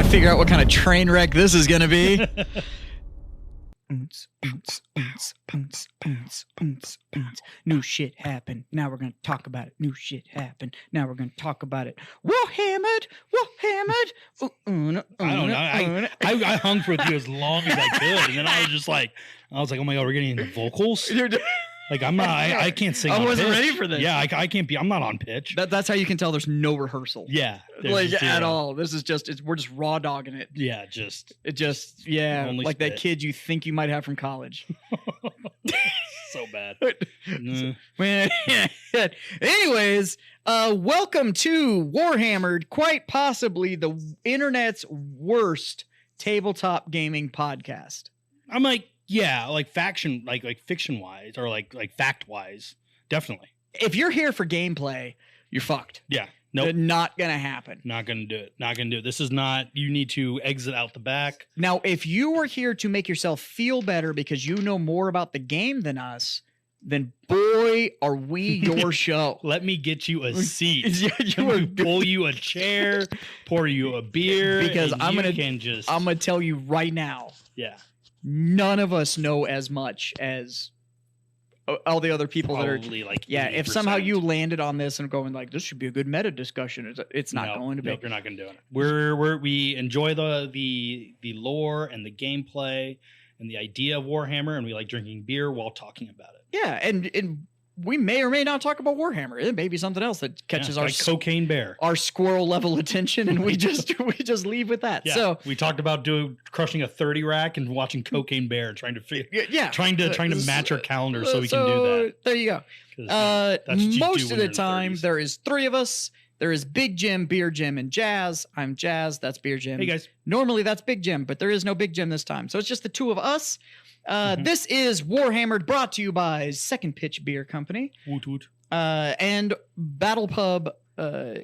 going to figure out what kind of train wreck this is going to be. New shit happened. Now we're going to talk about it. New shit happened. Now we're going to talk about it. Warhammered. I don't know. I hung for you as long as I could, and then I was like, oh my god, we're getting into vocals. Like I'm not. I can't sing. I wasn't pitch. ready for this. Yeah, I can't be. I'm not on pitch. That's how you can tell there's no rehearsal. Yeah, like at all. This is just we're just raw dogging it. Yeah, like spit. That kid you think you might have from college. So bad. Man. Anyways, welcome to Warhammered, quite possibly the internet's worst tabletop gaming podcast. I'm like, yeah, like faction, like fiction wise, or like fact wise, definitely. If you're here for gameplay, you're fucked. Yeah, nope, not gonna happen. Not gonna do it. Not gonna do it. This is not. You need to exit out the back. Now, if you are here to make yourself feel better because you know more about the game than us, then boy, are we your show. Let me get you a seat. Pull you a chair, pour you a beer, because I'm gonna tell you right now. Yeah. None of us know as much as all the other people probably that are like 80%. If somehow you landed on this and going like this should be a good meta discussion, it's not going to be. Nope, you're not going to do it. We enjoy the lore and the gameplay and the idea of Warhammer, and we like drinking beer while talking about it. Yeah, and we may or may not talk about Warhammer. It may be something else that catches our cocaine bear, our squirrel level attention, and we just leave with that. Yeah, so we talked about crushing a 30 rack and watching Cocaine Bear and trying to match our calendar so we can do that. There you go. Most of the time, there is three of us. There is Big Jim, Beer Jim, and Jazz. I'm Jazz. That's Beer Jim. Hey guys. Normally that's Big Jim, but there is no Big Jim this time, so it's just the two of us. This is Warhammered, brought to you by Second Pitch Beer Company. Woot woot. And BattlePub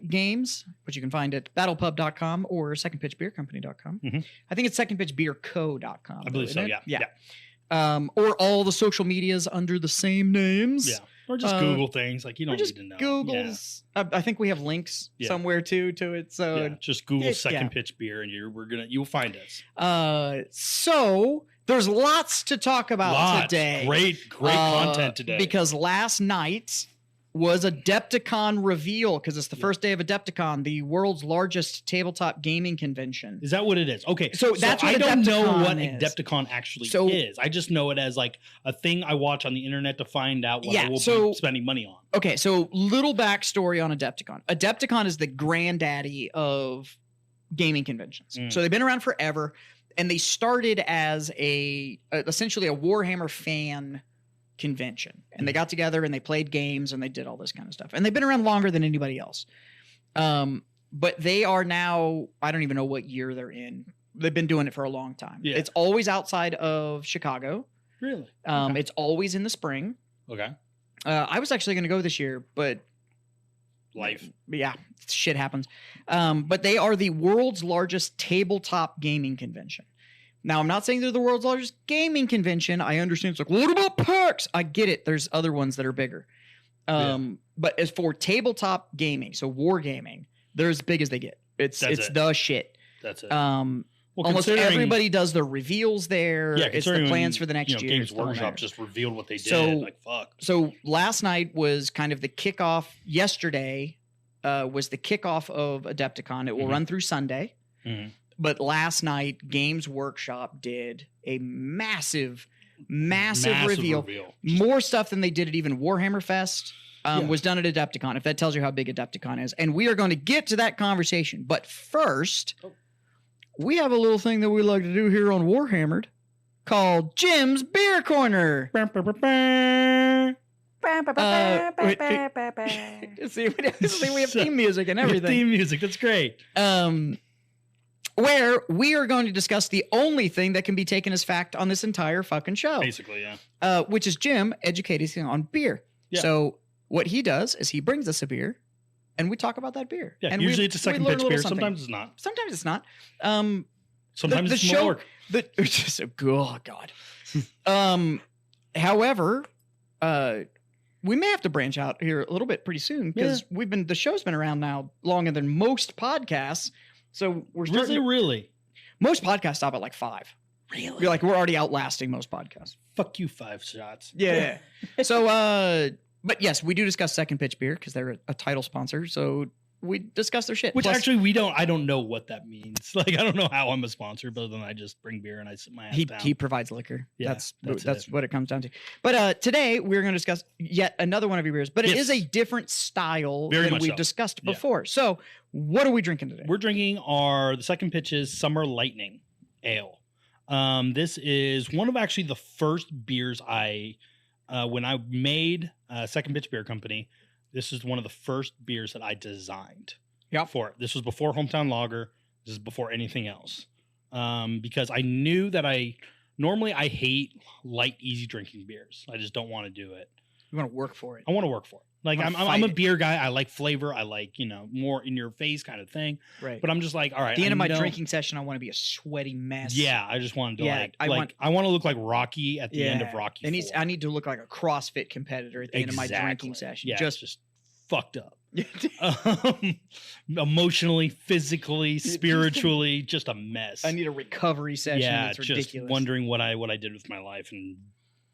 games, which you can find at battlepub.com or secondpitchbeercompany.com. Mm-hmm. I think it's secondpitchbeerco.com. I believe so, yeah. Or all the social medias under the same names. Yeah. Or just Google things. Like, you don't need to know. Google's. Yeah. I think we have links somewhere to it. So just Google Second Pitch Beer and you'll find us. So there's lots to talk about today. Great content today. Because last night was Adepticon reveal, because it's the first day of Adepticon, the world's largest tabletop gaming convention. Is that what it is? Okay. So that's what I don't know what is. Adepticon actually is. I just know it as like a thing I watch on the internet to find out what I will be spending money on. Okay, so little backstory on Adepticon. Adepticon is the granddaddy of gaming conventions. So they've been around forever, and they started as essentially a Warhammer fan convention, and they got together and they played games and they did all this kind of stuff, and they've been around longer than anybody else. But they are now, I don't even know what year they're in. They've been doing it for a long time. It's always outside of Chicago. Really? It's always in the spring. Okay. I was actually going to go this year, but life. Yeah, shit happens. But they are the world's largest tabletop gaming convention. Now, I'm not saying they're the world's largest gaming convention. I understand. It's like, what about PAX? I get it. There's other ones that are bigger. But as for tabletop gaming, so war gaming, they're as big as they get. It's the shit. That's it. Almost everybody does their reveals there. Yeah, it's the plans for the next year. Games Workshop just revealed what they did. Like, fuck. So last night was kind of the kickoff. Yesterday was the kickoff of Adepticon. It will run through Sunday. Mm-hmm. But last night, Games Workshop did a massive reveal. More stuff than they did at even Warhammer Fest was done at Adepticon, if that tells you how big Adepticon is. And we are going to get to that conversation. But first, we have a little thing that we like to do here on Warhammered called Jim's Beer Corner. See, we have theme music and everything. Theme music, that's great. Where we are going to discuss the only thing that can be taken as fact on this entire fucking show. Basically, yeah. Which is Jim educating on beer. Yeah. So what he does is he brings us a beer, and we talk about that beer. Yeah, and usually it's a second pitch beer. Sometimes it's not. Sometimes it's not. Sometimes it's more. Oh, God. However, we may have to branch out here a little bit pretty soon, because the show's been around now longer than most podcasts. So we're Was starting. it really? Most podcasts stop at like 5. Really? You're like, we're already outlasting most podcasts. Fuck you, 5 shots. Yeah. So, but yes, we do discuss Second Pitch Beer because they're a title sponsor. So we discuss their shit. Which Plus, actually I don't know what that means. Like, I don't know how I'm a sponsor, but then I just bring beer and I sit my ass down. he provides liquor. Yeah, that's what it comes down to. But today we're going to discuss yet another one of your beers, but it is a different style than we've discussed before. So what are we drinking today? We're drinking the Second Pitch's Summer Lightning Ale. This is one of actually the first beers when I made Second Pitch Beer Company. This is one of the first beers that I designed for it. This was before Hometown Lager. This is before anything else. Because I knew that I hate light, easy drinking beers. I just don't want to do it. You want to work for it. I want to work for it. Like I'm a beer guy. I like flavor. I like, more in your face kind of thing. Right. But I'm just like, all right. At the end of my drinking session, I want to be a sweaty mess. Yeah. I just wanted to I want to look like Rocky at the end of Rocky. I need to look like a CrossFit competitor at the end of my drinking session. Yeah. Just fucked up. Emotionally, physically, spiritually, just a mess. I need a recovery session. Yeah. It's ridiculous. Just wondering what I did with my life and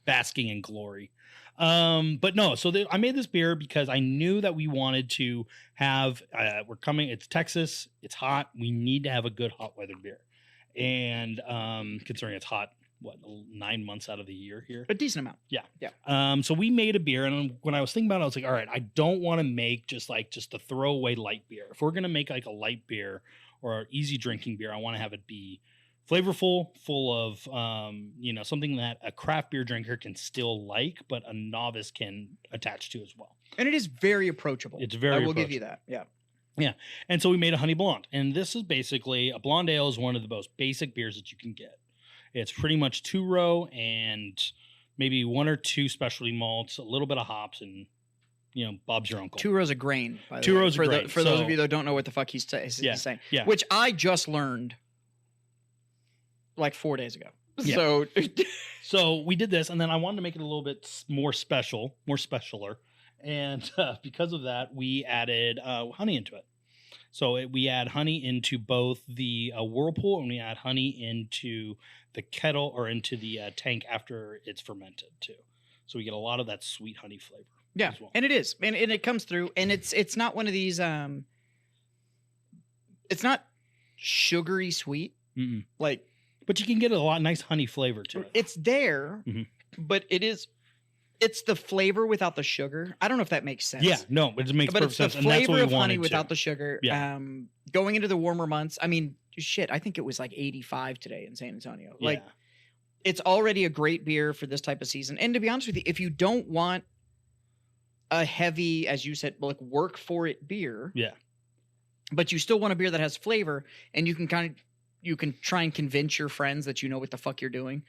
basking in glory. But no, so I made this beer because I knew that we wanted to have, it's Texas, it's hot. We need to have a good hot weather beer. And, considering it's hot, 9 months out of the year here? A decent amount. Yeah. So we made a beer, and when I was thinking about it, I was like, all right, I don't want to make just a throwaway light beer. If we're going to make like a light beer or an easy drinking beer, I want to have it be flavorful, full of, something that a craft beer drinker can still like, but a novice can attach to as well. And it is very approachable. It's very I will give you that. Yeah. Yeah. And so we made a honey blonde. And this is basically, a blonde ale is one of the most basic beers that you can get. It's pretty much 2-row and maybe 1 or 2 specialty malts, a little bit of hops, and Bob's your uncle. 2 rows of grain. By the 2 way, rows of grain. For those of you that don't know what the fuck he's saying, yeah. Which I just learned like 4 days ago. Yeah. So we did this, and then I wanted to make it a little bit more specialer, and because of that, we added honey into it. So we add honey into both the whirlpool, and we add honey into the kettle or into the tank after it's fermented too. So we get a lot of that sweet honey flavor. Yeah, as well. And it is, and it comes through, and it's not one of these. It's not sugary sweet. Mm-mm. Like, but you can get a nice honey flavor to it. It's there, but it's the flavor without the sugar. I don't know if that makes sense. Yeah, no, it makes perfect sense. But it's the flavor of honey to. without the sugar. Yeah. Going into the warmer months, I mean, shit, I think it was like 85 today in San Antonio. Yeah. Like, it's already a great beer for this type of season. And to be honest with you, if you don't want a heavy, as you said, like work for it beer, but you still want a beer that has flavor, and you can try and convince your friends that you know what the fuck you're doing.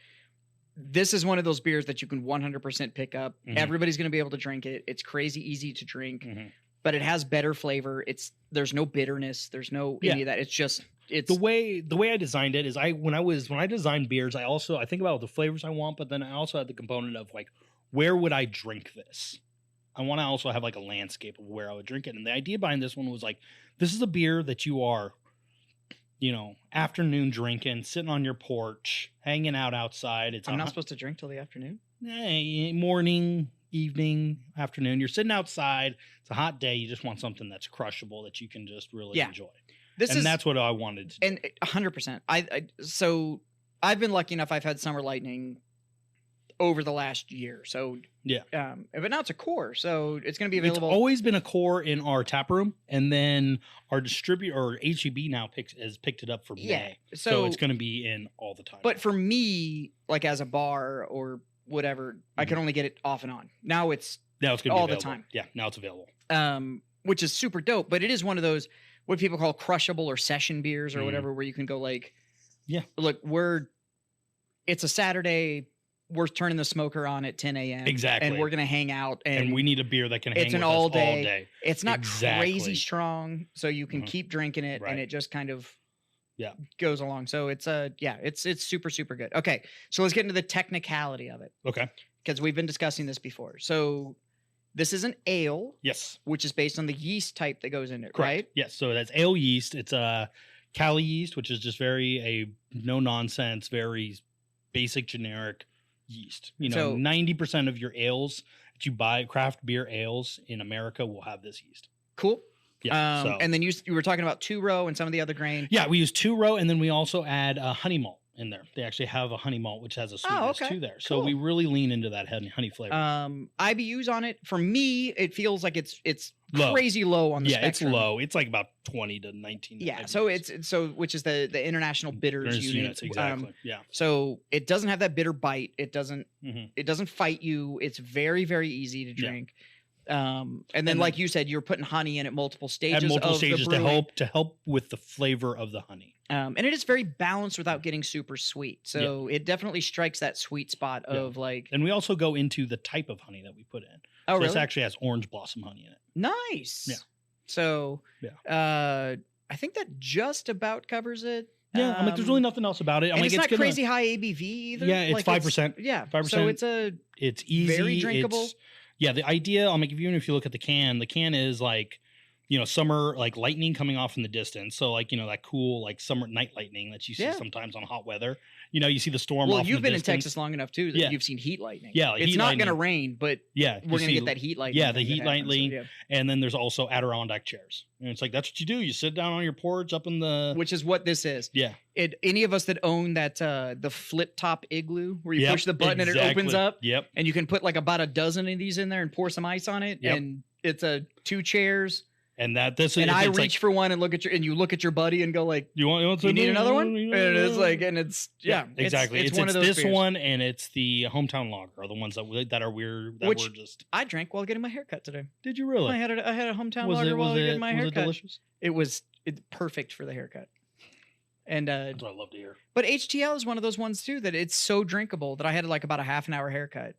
This is one of those beers that you can 100% pick up. Mm-hmm. Everybody's going to be able to drink it. It's crazy easy to drink, but it has better flavor. There's no bitterness. There's no any of that. It's the way I designed it is when I design beers, I think about the flavors I want, but then I also have the component of like, where would I drink this? I want to also have like a landscape of where I would drink it. And the idea behind this one was like, this is a beer that you are, afternoon drinking, sitting on your porch, hanging out outside. I'm not supposed to drink till the afternoon? Morning, evening, afternoon. You're sitting outside. It's a hot day. You just want something that's crushable that you can just really enjoy. That's what I wanted to do. And 100%. So I've been lucky enough. I've had Summer Lightning over the last year. So but now it's a core, so it's going to be available. It's always been a core in our tap room, and then our distributor or HEB now has picked it up for May. So it's going to be in all the time. But for me, like as a bar or whatever, I can only get it off and on. Now it's going to be all available. the time. Yeah, now it's available. Which is super dope. But it is one of those what people call crushable or session beers or whatever, where you can go like, look, it's a Saturday. We're turning the smoker on at 10 a.m. Exactly. And we're going to hang out. And we need a beer that can hang with us all all day. day. It's not crazy strong, so you can keep drinking it, and it just kind of goes along. So it's it's super, super good. Okay, so let's get into the technicality of it. Okay. Because we've been discussing this before. So this is an ale. Yes. Which is based on the yeast type that goes in it, Correct. right? Yes. So that's ale yeast. It's Cali yeast, which is just a no nonsense, very basic generic yeast. 90% of your ales that you buy, craft beer ales in America, will have this yeast. Cool. Yeah. And then you were talking about 2-row and some of the other grain. Yeah, we use 2-row, and then we also add honey malt in there. They actually have a honey malt, which has a sweetness too there. So we really lean into that honey flavor. IBUs on it, for me, it feels like it's low. Crazy low on the spectrum. It's low. It's like about 20 to 19. Yeah, IBUs. so which is the international bitters unit. Exactly. So it doesn't have that bitter bite. It doesn't fight you. It's very, very easy to drink. And then like you said, you're putting honey in at multiple stages. To help with the flavor of the honey. And it is very balanced without getting super sweet. So it definitely strikes that sweet spot of like. And we also go into the type of honey that we put in. Oh, really? This actually has orange blossom honey in it. Nice. Yeah. So I think that just about covers it. Yeah, I'm like, there's really nothing else about it. I'm and like, it's not crazy high ABV either. Yeah, it's 5%. Yeah, 5%. So it's easy, very drinkable. The idea, I'm like, even if you look at the can is like, summer, like lightning coming off in the distance. So like, that cool, like summer night lightning that you see sometimes on hot weather. You see the storm. Well, off you've in the been distance. in Texas long enough too that you've seen heat lightning. Yeah, like it's not going to rain, but we're going to get that heat lightning. Yeah, the heat lightning. And then there's also Adirondack chairs. And it's like, that's what you do. You sit down on your porch up in the... Which is what this is. Yeah. Any of us that own that, the flip top igloo where you push the button and it opens up. Yep. And you can put like about a dozen of these in there and pour some ice on it. Yep. And it's 2 chairs. And I reach for one and you look at your buddy and go like, you need another one? And it's like, exactly. It's one of those this beers. one and it's the hometown lager are the ones that are weird. Which I drank while getting my haircut today. Did you really? I had a hometown lager while getting my haircut. Was it delicious? It was perfect for the haircut. And that's what I love to hear. But HTL is one of those ones too that it's so drinkable that I had like about a half an hour haircut.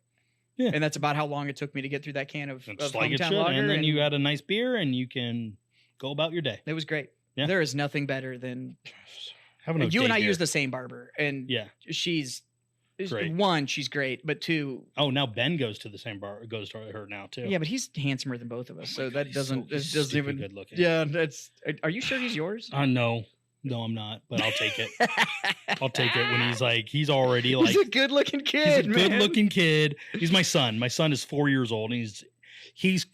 Yeah. And that's about how long it took me to get through that can of hometown lager. And then you had a nice beer and you can go about your day. It was great. Yeah. There is nothing better than having a you and I use the same barber. And she's great. One, she's great, but two. Oh, now Ben goes to the same bar, goes to her now too. Yeah, but he's handsomer than both of us. So that doesn't even good looking. Yeah, are you sure he's yours? No, I'm not, but I'll take it. I'll take it when he's already like... He's a good-looking kid, He's a good-looking kid. He's my son. My son is 4 years old, and he's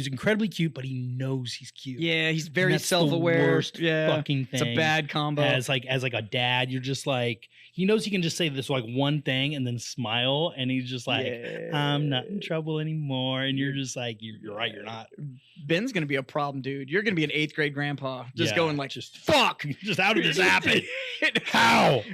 incredibly cute, but he knows he's cute. Yeah, he's very self-aware. The worst fucking thing. It's a bad combo. As like a dad, you're just like... He knows he can just say this like one thing and then smile, and he's just like, I'm not in trouble anymore. And you're just like, you're right, you're not. Ben's gonna be a problem, dude. You're gonna be an 8th grade grandpa, going like, just fuck. Just how did this happen? How?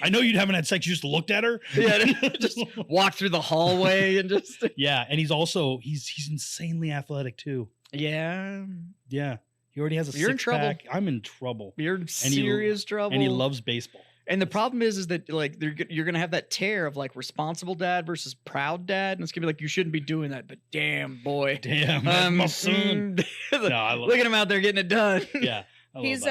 I know you haven't had sex. You just looked at her. Yeah, just walk through the hallway and just. Yeah, and he's also he's insanely athletic too. Yeah. Yeah. He already has a You're in trouble. Pack. I'm in trouble. You're in serious trouble. And he loves baseball. And the problem is that like you're gonna have that tear of like responsible dad versus proud dad, and it's gonna be like you shouldn't be doing that, but damn boy, that's my son. No, look at him out there getting it done. Yeah, he's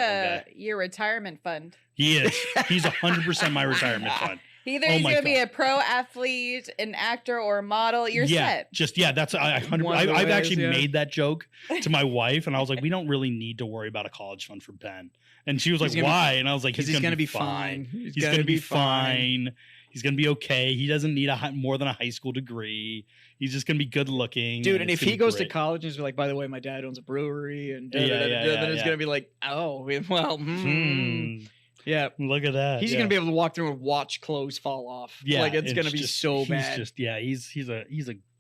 your retirement fund. He is. He's 100% my retirement fund. Either he's going to be a pro athlete, an actor, or a model. You're set. That's I've actually made that joke to my wife, and I was like, we don't really need to worry about a college fund for Ben. And she was like, why? And I was like, he's going to be fine. He's going to be fine. He's going to be okay. He doesn't need more than a high school degree. He's just going to be good looking. Dude, and if he goes to college and he's like, by the way, my dad owns a brewery, and then it's going to be like, oh, well, yeah, look at that. He's gonna be able to walk through and watch clothes fall off. Yeah, like it's gonna be so bad.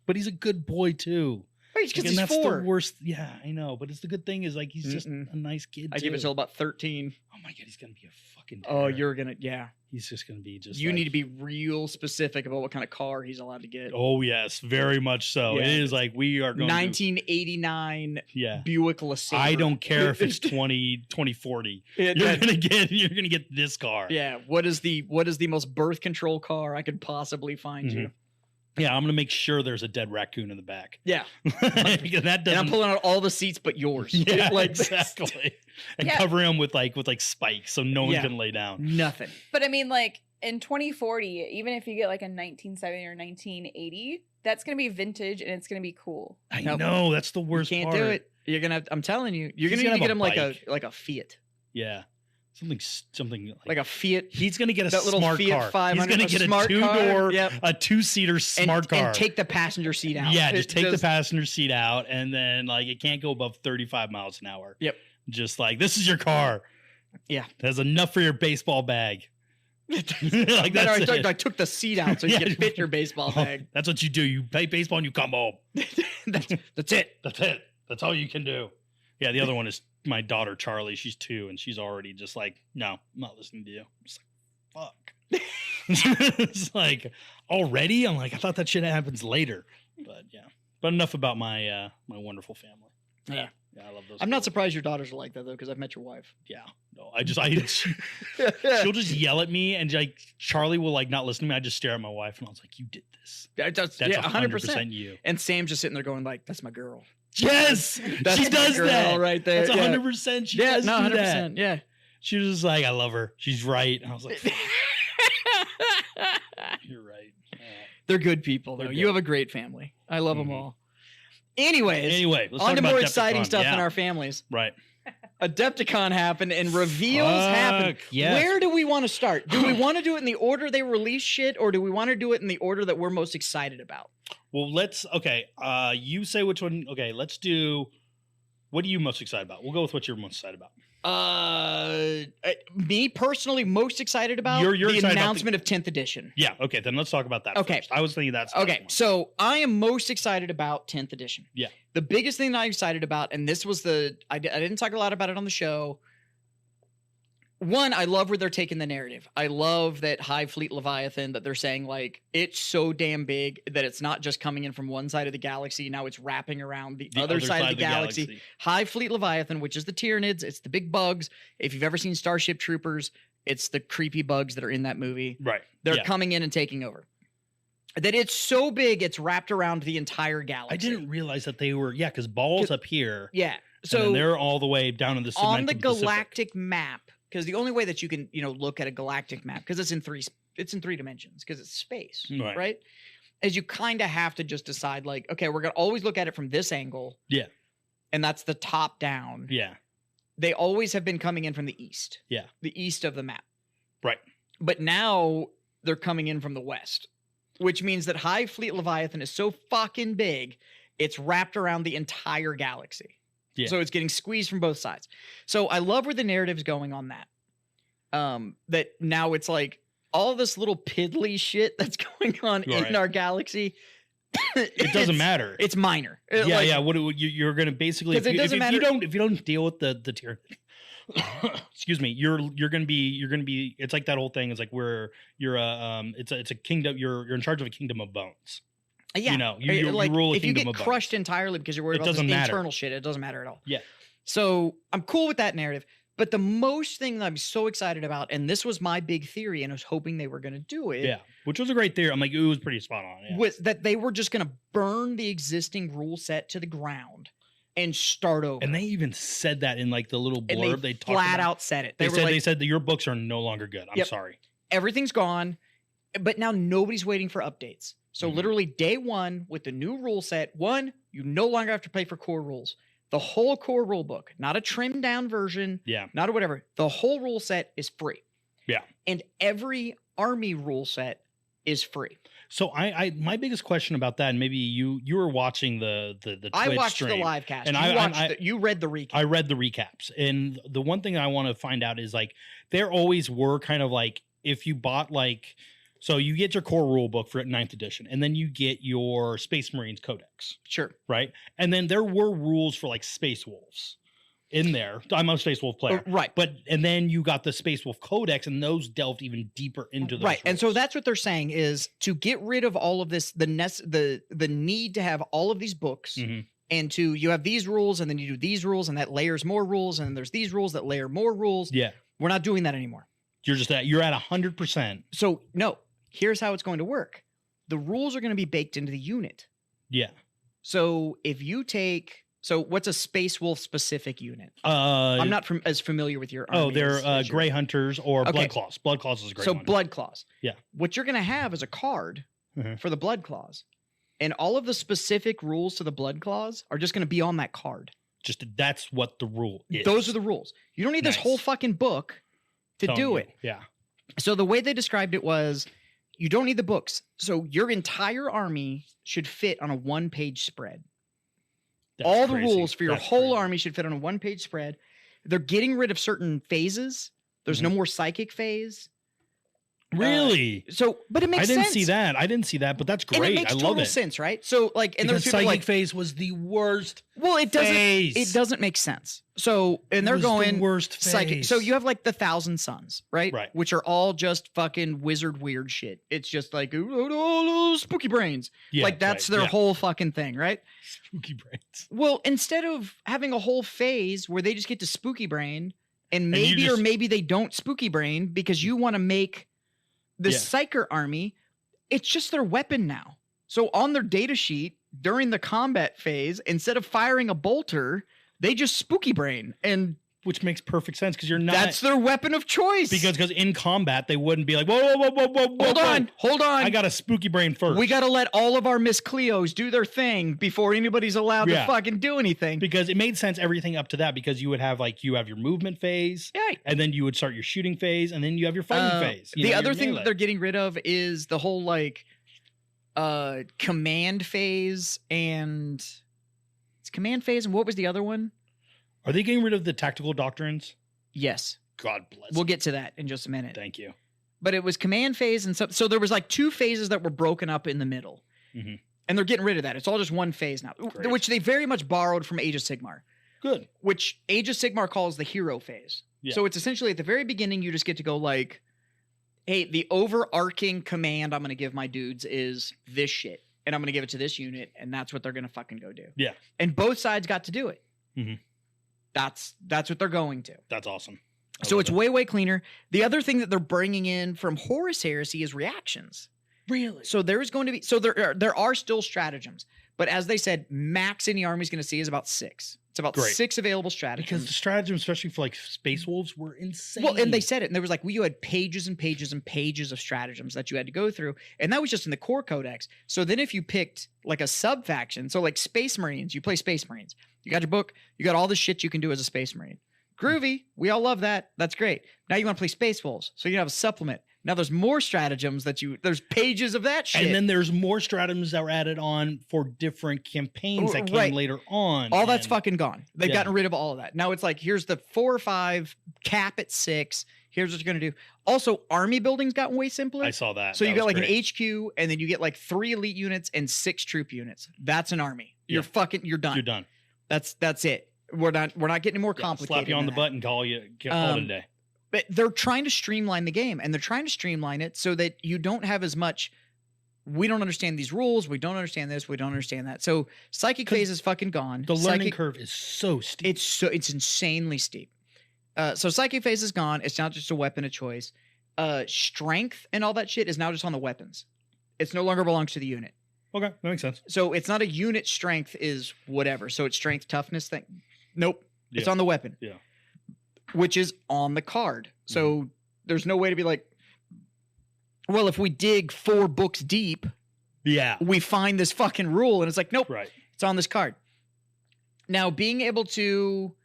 But he's a good boy too. Right, because he's that's 4. the worst. Yeah, I know. But it's the good thing is like he's just a nice kid. I give it till about 13. Oh my god, he's gonna be a fucking. Terror. Oh, you're gonna He's just gonna be just. You need to be real specific about what kind of car he's allowed to get. Oh yes, very much so. Yeah. It is like we are going 1989. Buick LeSabre. I don't care if it's 2040. You're gonna get this car. Yeah. What is the most birth control car I could possibly find you? Yeah, I'm gonna make sure there's a dead raccoon in the back. Yeah, because that doesn't. And I'm pulling out all the seats but yours. Yeah, exactly. And covering them with like spikes so no one can lay down. Nothing. But I mean, like in 2040, even if you get like a 1970 or 1980, that's gonna be vintage and it's gonna be cool. I know that's the worst. You can't do it. You're gonna. I'm telling you, you're gonna need to get him like a Fiat. Yeah. something like a Fiat. He's gonna get a that little smart Fiat car. 500, He's gonna get a smart two-door, Yep. a two-seater smart car, and take the passenger seat out. Yeah, just take the passenger seat out, and then like it can't go above 35 miles an hour. Yep. Just like this is your car. Yeah, it has enough for your baseball bag. Like I took the seat out so you can fit your baseball bag. That's what you do. You play baseball and you come home. That's it. That's it. That's all you can do. Yeah, the other one is my daughter Charlie. She's 2, and she's already just like, no, I'm not listening to you. I'm just like, fuck. It's like already. I'm like, I thought that shit happens later. But yeah. But enough about my my wonderful family. Yeah. Yeah, I love those. I'm not surprised your daughters are like that though, because I've met your wife. Yeah, no, she'll just yell at me, and like Charlie will like not listen to me. I just stare at my wife, and I was like, "You did this. That's 100% you." And Sam's just sitting there going like, "That's my girl." Yes, she does that right there. That's 100%. She does do 100%. That. Yeah, she was just like, "I love her. She's right." And I was like, "You're right." They're good people though. You have a great family. I love them all. Anyway, let's on to more Adepticon. exciting stuff in our families. Right. Adepticon happened and reveals happened. Yes. Where do we want to start? Do we want to do it in the order they release shit, or do we want to do it in the order that we're most excited about? Well, you say which one. Okay, let's do. What are you most excited about? We'll go with what you're most excited about. Me personally, most excited about you're the excited announcement of 10th edition. Yeah, okay, then let's talk about that first. I was thinking that's okay. So I am most excited about 10th edition. Yeah. The biggest thing that I'm excited about, and this was I didn't talk a lot about it on the show. One, I love where they're taking the narrative. I love that Hive Fleet Leviathan, that they're saying like it's so damn big that it's not just coming in from one side of the galaxy. Now it's wrapping around the other side of the galaxy. Hive Fleet Leviathan, which is the Tyranids. It's the big bugs. If you've ever seen Starship Troopers, it's the creepy bugs that are in that movie. Right. They're coming in and taking over. That it's so big, it's wrapped around the entire galaxy. I didn't realize that they were, because Ball's up here. Yeah. So and they're all the way down in the on the galactic map. Because the only way that you can, look at a galactic map, because it's in three dimensions, because it's space, right? Is you kind of have to just decide, like, okay, we're gonna always look at it from this angle, and that's the top down. Yeah, they always have been coming in from the east. Yeah, the east of the map, right? But now they're coming in from the west, which means that Hive Fleet Leviathan is so fucking big, it's wrapped around the entire galaxy. Yeah. So it's getting squeezed from both sides. So I love where the narrative's going on that. That now it's like all this little piddly shit that's going on in our galaxy. It doesn't matter. It's minor. Yeah. What you're going to basically if you don't deal with the tyranny, excuse me, you're going to be. It's like that whole thing. It's like it's a kingdom. You're in charge of a kingdom of bones. Yeah, you rule a if you kingdom get of crushed entirely because you're worried about this internal shit, it doesn't matter at all. Yeah. So I'm cool with that narrative. But the most thing that I'm so excited about, and this was my big theory, and I was hoping they were going to do it. Yeah, which was a great theory. I'm like, it was pretty spot on. Yeah. Was that they were just going to burn the existing rule set to the ground and start over. And they even said that in like the little blurb. They flat out said it. They said that your books are no longer good. I'm sorry. Everything's gone, but now nobody's waiting for updates. So literally day one with the new rule set, you no longer have to pay for core rules. The whole core rule book, not a trimmed down version, not a whatever. The whole rule set is free. Yeah. And every army rule set is free. So my biggest question about that, and maybe you were watching the Twitch I watched stream, the live cast. And you read the recap. I read the recaps. And the one thing I want to find out is like there always were kind of like if you bought like so you get your core rule book for 9th edition, and then you get your Space Marines Codex. Sure. Right? And then there were rules for like Space Wolves in there. I'm a Space Wolf player. Right. And then you got the Space Wolf Codex, and those delved even deeper into those rules. And so that's what they're saying is to get rid of all of this, the need to have all of these books, and you have these rules, and then you do these rules, and that layers more rules, and then there's these rules that layer more rules. Yeah. We're not doing that anymore. You're at 100%. So no. Here's how it's going to work. The rules are going to be baked into the unit. Yeah. So if you what's a Space Wolf specific unit? I'm not as familiar with your army. They're Grey Hunters or Blood Claws. Blood Claws is a great one. So Blood Claws. Yeah. What you're going to have is a card for the Blood Claws. And all of the specific rules to the Blood Claws are just going to be on that card. That's what the rule is. Those are the rules. You don't need this whole fucking book to do it. Yeah. So the way they described it was, you don't need the books. So your entire army should fit on a 1-page spread. That's All the crazy. rules for your That's whole crazy. army should fit on a 1-page spread. They're getting rid of certain phases. There's no more psychic phase. Really? So, but it makes sense. I didn't see that, but that's great. And it makes I love total it. sense, right? So, like, and Because there's people psychic like, phase was the worst. well, it doesn't. phase. It doesn't make sense. So, and they're It was going the worst psychic. phase. So you have like the 1,000 Suns, right? Right. Which are all just fucking wizard weird shit. It's just like oh, spooky brains. Yeah, like that's right, their yeah. whole fucking thing, right? Spooky brains. Well, instead of having a whole phase where they just get to spooky brain, and you maybe or just- maybe they don't spooky brain because you want to make the Yeah. Psyker army, it's just their weapon now. So on their data sheet during the combat phase, instead of firing a bolter, they just spooky brain, and Which makes perfect sense because you're not. that's their weapon of choice. because in combat they wouldn't be like whoa. Hold on. I got a spooky brain first. We got to let all of our Miss Cleos do their thing before anybody's allowed to Yeah. fucking do anything. because it made sense everything up to that because you would have you have your movement phase, Yeah. and then you would start your shooting phase, and then you have your fighting phase. The other thing that they're getting rid of is the whole like command phase, and it's command phase, and what was the other one? Are they getting rid of the tactical doctrines? Yes. God bless. We'll get to that in just a minute. Thank you. But it was command phase, and so there was like 2 phases that were broken up in the middle. Mhm. And they're getting rid of that. It's all just one phase now, Great. which they very much borrowed from Age of Sigmar, Good. which Age of Sigmar calls the hero phase. Yeah. So it's essentially at the very beginning, you just get to go like, hey, the overarching command I'm going to give my dudes is this shit. And I'm going to give it to this unit, and that's what they're going to fucking go do. Yeah. And both sides got to do it. Mhm. That's what they're going to. That's awesome. I So love it's it. way, way cleaner. The other thing that they're bringing in from Horus Heresy is reactions. really So there is going to be, so there are still stratagems, but as they said, max any army is going to see is about 6. It's about Great. 6 available stratagems. because the stratagem, especially for Space Wolves, were insane. Well, and they said it, and there was like, you had pages and pages and pages of stratagems that you had to go through, and that was just in the core codex. So then if you picked like a sub faction, so like Space Marines, you play Space Marines, you got your book, you got all the shit you can do as a Space Marine. Groovy, we all love that. That's great. Now you want to play Space Wolves, so you have a supplement. Now there's more stratagems there's pages of that shit. And then there's more stratagems that were added on for different campaigns that came Right. later on. all that's and- fucking gone. They've Yeah. gotten rid of all of that. Now it's like, here's the 4 or 5 cap at 6. Here's what you're going to do. Also, army building's gotten way simpler. I saw that. So you That got was like great. an HQ, and then you get like 3 elite units and 6 troop units. That's an army. You're done. You're done. That's it. We're not getting any more Yeah, complicated. slap you on the than that. butt and call it a day. But they're trying to streamline the game, and they're trying to streamline it so that you don't have as much. We don't understand these rules. We don't understand this. We don't understand that. So psychic 'Cause phase is fucking gone. The learning Psychic- curve is so steep. It's insanely steep. So psychic phase is gone. It's not just a weapon of choice. Strength and all that shit is now just on the weapons. It's no longer belongs to the unit. Okay, that makes sense. So it's not a unit strength is whatever. So it's strength toughness thing. Nope. It's Yeah. on the weapon. Yeah. Which is on the card. So there's no way to be like, well, if we dig 4 books deep, Yeah. we find this fucking rule. And it's like, nope, Right. it's on this card. Now, being able to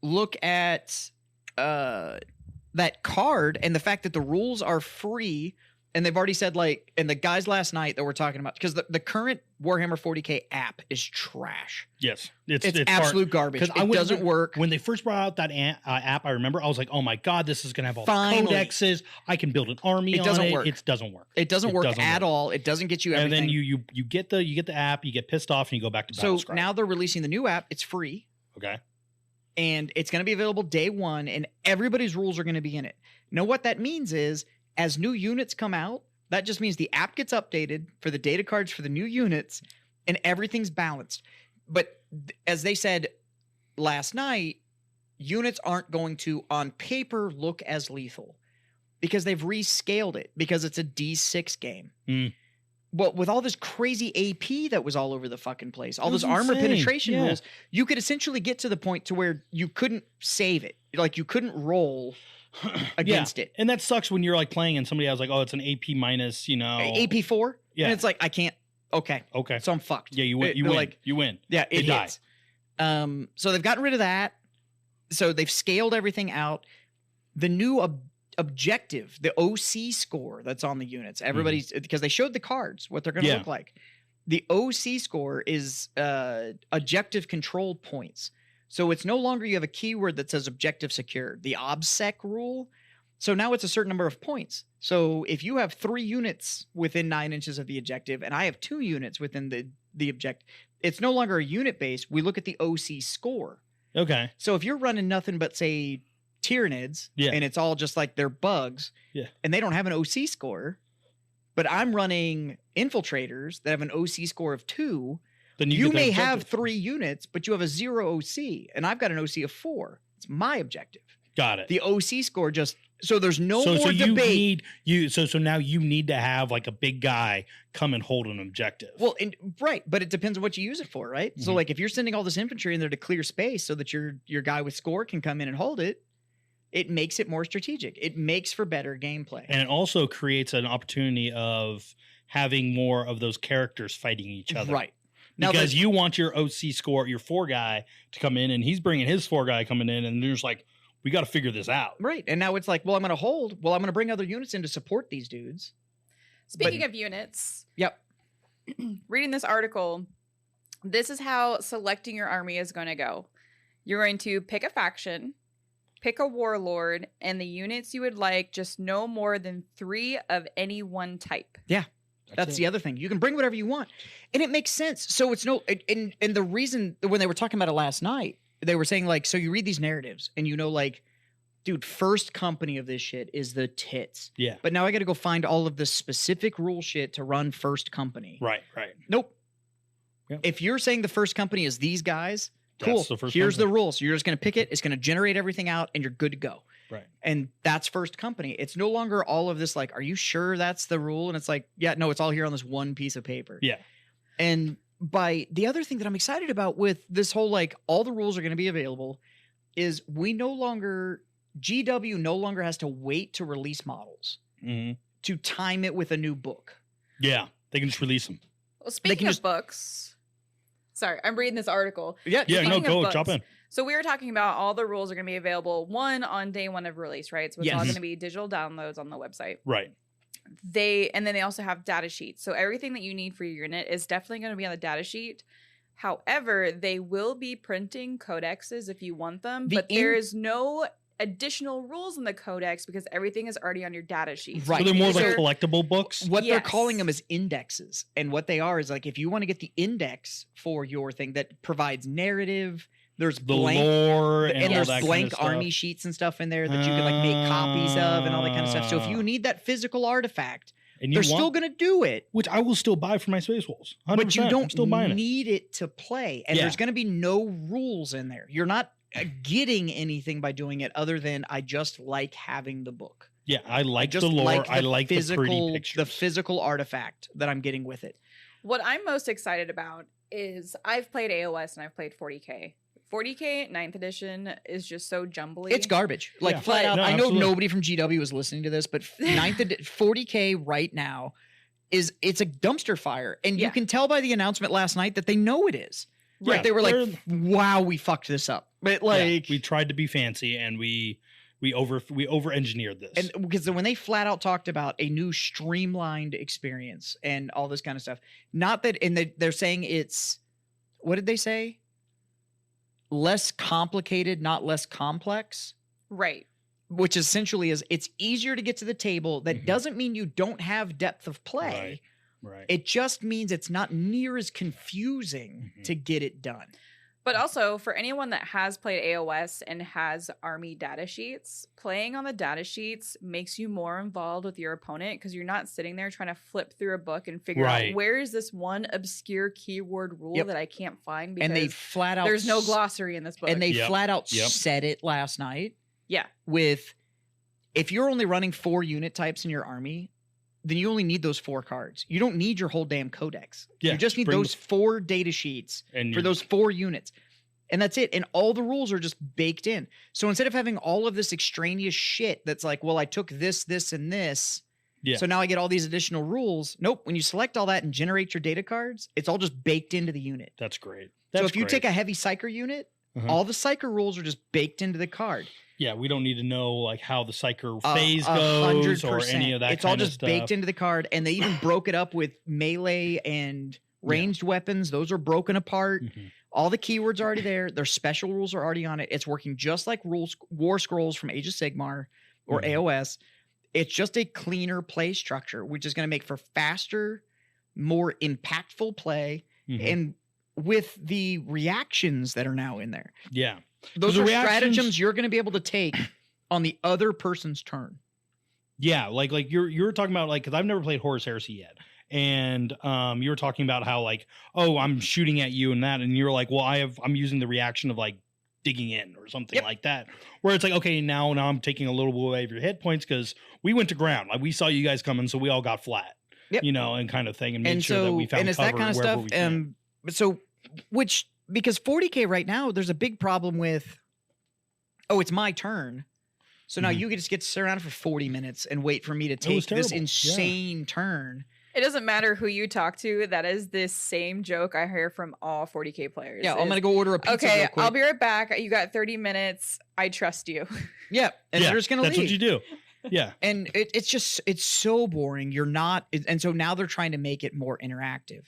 look at that card and the fact that the rules are free, and they've already said like, and the guys last night that we're talking about, because the current Warhammer 40K app is trash. Yes. It's hard. absolute garbage. 'Cause It doesn't work. When they first brought out that app, I remember I was like, "Oh my god, this is gonna have all the Finally. codexes. I can build an army." It doesn't on work. It doesn't work. It doesn't It work doesn't at work. all. It doesn't get you And everything. then you get the app, you get pissed off, and you go back to So Battlescribe. now they're releasing the new app. It's free. Okay. And it's going to be available day 1, and everybody's rules are going to be in it. Now, what that means is, as new units come out, that just means the app gets updated for the data cards for the new units, and everything's balanced. But as they said last night, units aren't going to, on paper, look as lethal because they've rescaled it because it's a D6 game. Mm. But with all this crazy AP that was all over the fucking place, all It was those armor insane. penetration Yeah. rules, you could essentially get to the point to where you couldn't save it. Like you couldn't roll against it. And that sucks when you're like playing and somebody has like, "Oh, it's an AP minus," AP4? Yeah. And it's like, I can't. Okay. Okay. So I'm fucked. Yeah, you win. They're You win. like, You win. yeah, They it die. hits. So they've gotten rid of that. So they've scaled everything out. The new objective, the OC score that's on the units. Everybody's because they showed the cards, what they're going to look like. The OC score is objective control points. So it's no longer you have a keyword that says objective secured. The OBSEC rule. So now it's a certain number of points. So if you have 3 units within 9 inches of the objective, and I have 2 units within the objective, it's no longer a unit base. We look at the OC score. Okay. So if you're running nothing but, say, Tyranids, and it's all just like they're bugs, and they don't have an OC score, but I'm running Infiltrators that have an OC score of 2, then you may have 3 units, but you have a 0 OC, and I've got an OC of 4. It's my objective. Got it. The OC score just so there's no more debate. So now you need to have like a big guy come and hold an objective. Well, right, but it depends on what you use it for, right? So like if you're sending all this infantry in there to clear space so that your guy with score can come in and hold it, it makes it more strategic. It makes for better gameplay. And it also creates an opportunity of having more of those characters fighting each other. Right. Now because you want your OC score, your 4 guy to come in, and he's bringing his 4 guy coming in, and there's like, we got to figure this out. Right. And now it's like, well, I'm going to hold. Well, I'm going to bring other units in to support these dudes. Speaking of units. Yep. Reading this article, this is how selecting your army is going to go. You're going to pick a faction, pick a warlord, and the units you would like just no more than 3 of any one type. Yeah. That's the other thing. You can bring whatever you want. And it makes sense. So it's and the reason when they were talking about it last night, they were saying like, so you read these narratives and you know, like, dude, first company of this shit is the tits. Yeah. But now I got to go find all of the specific rule shit to run first company. Right. Nope. Yep. If you're saying the first company is these guys, cool. Here's the rules. So you're just going to pick it. It's going to generate everything out and you're good to go. Right. And that's first company. It's no longer all of this like, are you sure that's the rule? And it's like, yeah, no, it's all here on this one piece of paper. Yeah. And by the other thing that I'm excited about with this whole, like, all the rules are going to be available is GW no longer has to wait to release models to time it with a new book. Yeah. They can just release them. Well, speaking of books, sorry, I'm reading this article. Yeah, no, go jump in. So we were talking about all the rules are going to be available on day 1 of release, right? So it's all going to be digital downloads on the website. Right. And then they also have data sheets. So everything that you need for your unit is definitely going to be on the data sheet. However, they will be printing codexes if you want them, but there is no additional rules in the codex because everything is already on your data sheet. Right. So they're more like collectible books? What they're calling them is indexes. And what they are is like, if you want to get the index for your thing that provides narrative, there's the lore and there's all that blank kind of army sheets and stuff in there that you can like make copies of and all that kind of stuff. So if you need that physical artifact, they're still going to do it. Which I will still buy for my Space Wolves. 100%. But you don't still need it to play. And there's going to be no rules in there. You're not getting anything by doing it other than I just like having the book. Yeah, I like the lore. I like the pretty pictures. The physical artifact that I'm getting with it. What I'm most excited about is I've played AOS and I've played 40K. 40K 9th edition is just so jumbly. It's garbage. Like flat out. I know nobody from GW is listening to this, but 40K right now it's a dumpster fire. And you can tell by the announcement last night that they know it is. Right. They were like, wow, we fucked this up. But like we tried to be fancy and we over engineered this. And because when they flat out talked about a new streamlined experience and all this kind of stuff, not that they're saying it's, what did they say? Less complicated, not less complex. Right. Which essentially is it's easier to get to the table. That doesn't mean you don't have depth of play. Right. It just means it's not near as confusing to get it done. But also, for anyone that has played AOS and has army data sheets, playing on the data sheets makes you more involved with your opponent because you're not sitting there trying to flip through a book and figure out where is this one obscure keyword rule that I can't find because and they flat out there's no glossary in this book. And they flat out said it last night. Yeah. With if you're only running 4 unit types in your army, then you only need those 4 cards. You don't need your whole damn codex. Yeah, you just need those 4 data sheets for those 4 units. And that's it. And all the rules are just baked in. So instead of having all of this extraneous shit that's like, well, I took this, this, and this. Yeah. So now I get all these additional rules. Nope. When you select all that and generate your data cards, it's all just baked into the unit. That's great. So if you take a heavy Psyker unit, all the Psyker rules are just baked into the card. Yeah, we don't need to know like how the Psyker phase goes 100%. or any of that. It's all just baked into the card, and they even broke it up with melee and ranged weapons. Those are broken apart. Mm-hmm. All the keywords are already there. Their special rules are already on it. It's working just like War Scrolls from Age of Sigmar or AOS. It's just a cleaner play structure, which is going to make for faster, more impactful play, and with the reactions that are now in there. Yeah. Those are stratagems you're going to be able to take on the other person's turn. Yeah, like you're talking about, like, because I've never played Horus Heresy yet, and you were talking about how like, oh, I'm shooting at you and that, and you're like, well, I'm using the reaction of like digging in or something like that, where it's like, okay, now I'm taking a little bit away of your hit points because we went to ground, like we saw you guys coming, so we all got flat, you know, and kind of thing, and made sure that we found it's cover that kind of stuff. So which, because 40K right now, there's a big problem with, oh, it's my turn. So now you just get to sit around for 40 minutes and wait for me to take this insane turn. It doesn't matter who you talk to. That is the same joke I hear from all 40K players. Yeah, I'm going to go order a pizza real quick. I'll be right back. You got 30 minutes. I trust you. Yeah, and they're just going to leave. That's what you do. Yeah. And it's so boring. You're not, and so now they're trying to make it more interactive.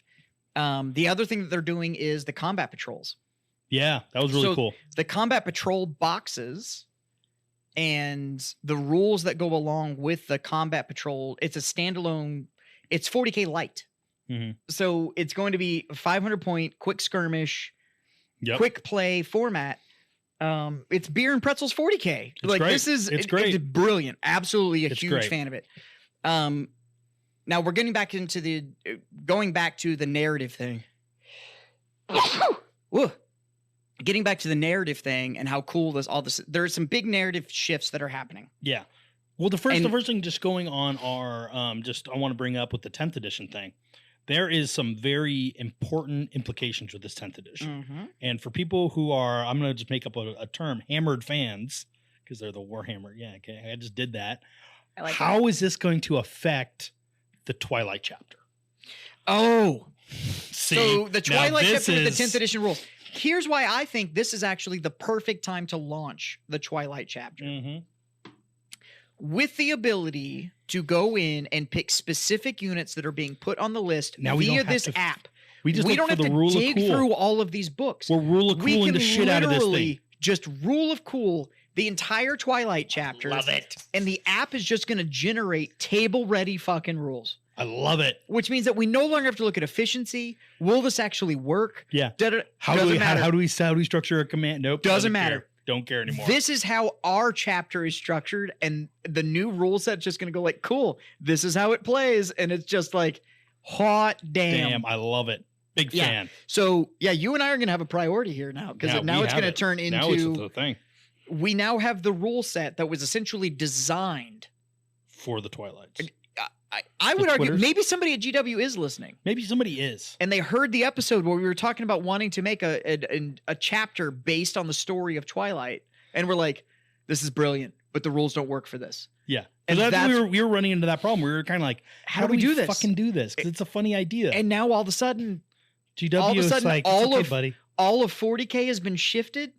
The other thing that they're doing is the combat patrols. Yeah, that was really cool. The combat patrol boxes and the rules that go along with the combat patrol, it's a standalone, it's 40K light. So it's going to be a 500 point quick skirmish, quick play format. It's beer and pretzels 40K. It's great. It's great. It's brilliant. Absolutely a huge fan of it. Now we're getting back into going back to the narrative thing. Getting back to the narrative thing and how cool there are some big narrative shifts that are happening. Yeah. Well, the first thing just going on are I want to bring up with the 10th edition thing. There is some very important implications with this 10th edition. And for people who are, I'm going to just make up a term, hammered fans, because they're the Warhammer. Yeah, okay, I just did that. How is this going to affect the Twilight chapter? Oh, see, so the Twilight chapter with the 10th edition rules. Here's why I think this is actually the perfect time to launch the Twilight chapter. With the ability to go in and pick specific units that are being put on the list via this app. We don't have to dig through all of these books. We're rule of cooling the shit out of this thing. Just rule of cool the entire Twilight chapter. Love it. And the app is just going to generate table-ready fucking rules. I love it. Which means that we no longer have to look at efficiency. Will this actually work? Yeah. How do we structure a command? Nope. Doesn't matter. Don't care anymore. This is how our chapter is structured, and the new rule set's just going to go like, cool, this is how it plays. And it's just like, hot damn. Damn, I love it. Big fan. So, yeah, you and I are going to have a priority here now, because now it's going to turn into... Now it's the thing. We now have the rule set that was essentially designed for the Twilights. I would argue maybe somebody at GW is listening. Maybe somebody is. And they heard the episode where we were talking about wanting to make a chapter based on the story of Twilight. And we're like, this is brilliant, but the rules don't work for this. Yeah. And we were running into that problem. We were kind of like, how do we do this? Fucking do this? Because it's a funny idea. And now all of a sudden, GW is like, all okay, buddy. All of 40K has been shifted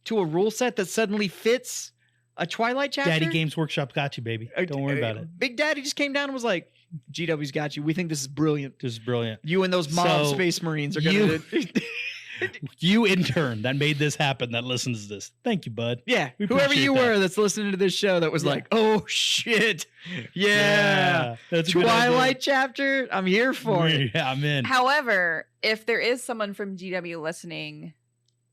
to a rule set that suddenly fits a Twilight chapter. Daddy Games Workshop got you, baby. Don't worry about it. Big Daddy just came down and was like, GW's got you. We think this is brilliant. This is brilliant. You and those mob Space Marines are going to... You intern that made this happen, that listens to this. Thank you, bud. Yeah. Whoever you were that's listening to this show that was like, oh, shit. Yeah. That's Twilight chapter. I'm here for it. Yeah, I'm in. However, if there is someone from GW listening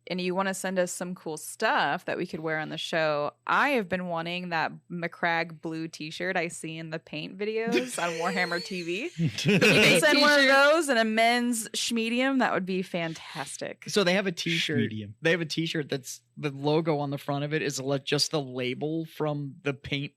and you want to send us some cool stuff that we could wear on the show, I have been wanting that McCrag blue t-shirt I see in the paint videos on Warhammer TV. If you can send one of those in a men's schmedium, that would be fantastic. So they have a t-shirt. They have a t-shirt that's the logo on the front of it is just the label from the paint.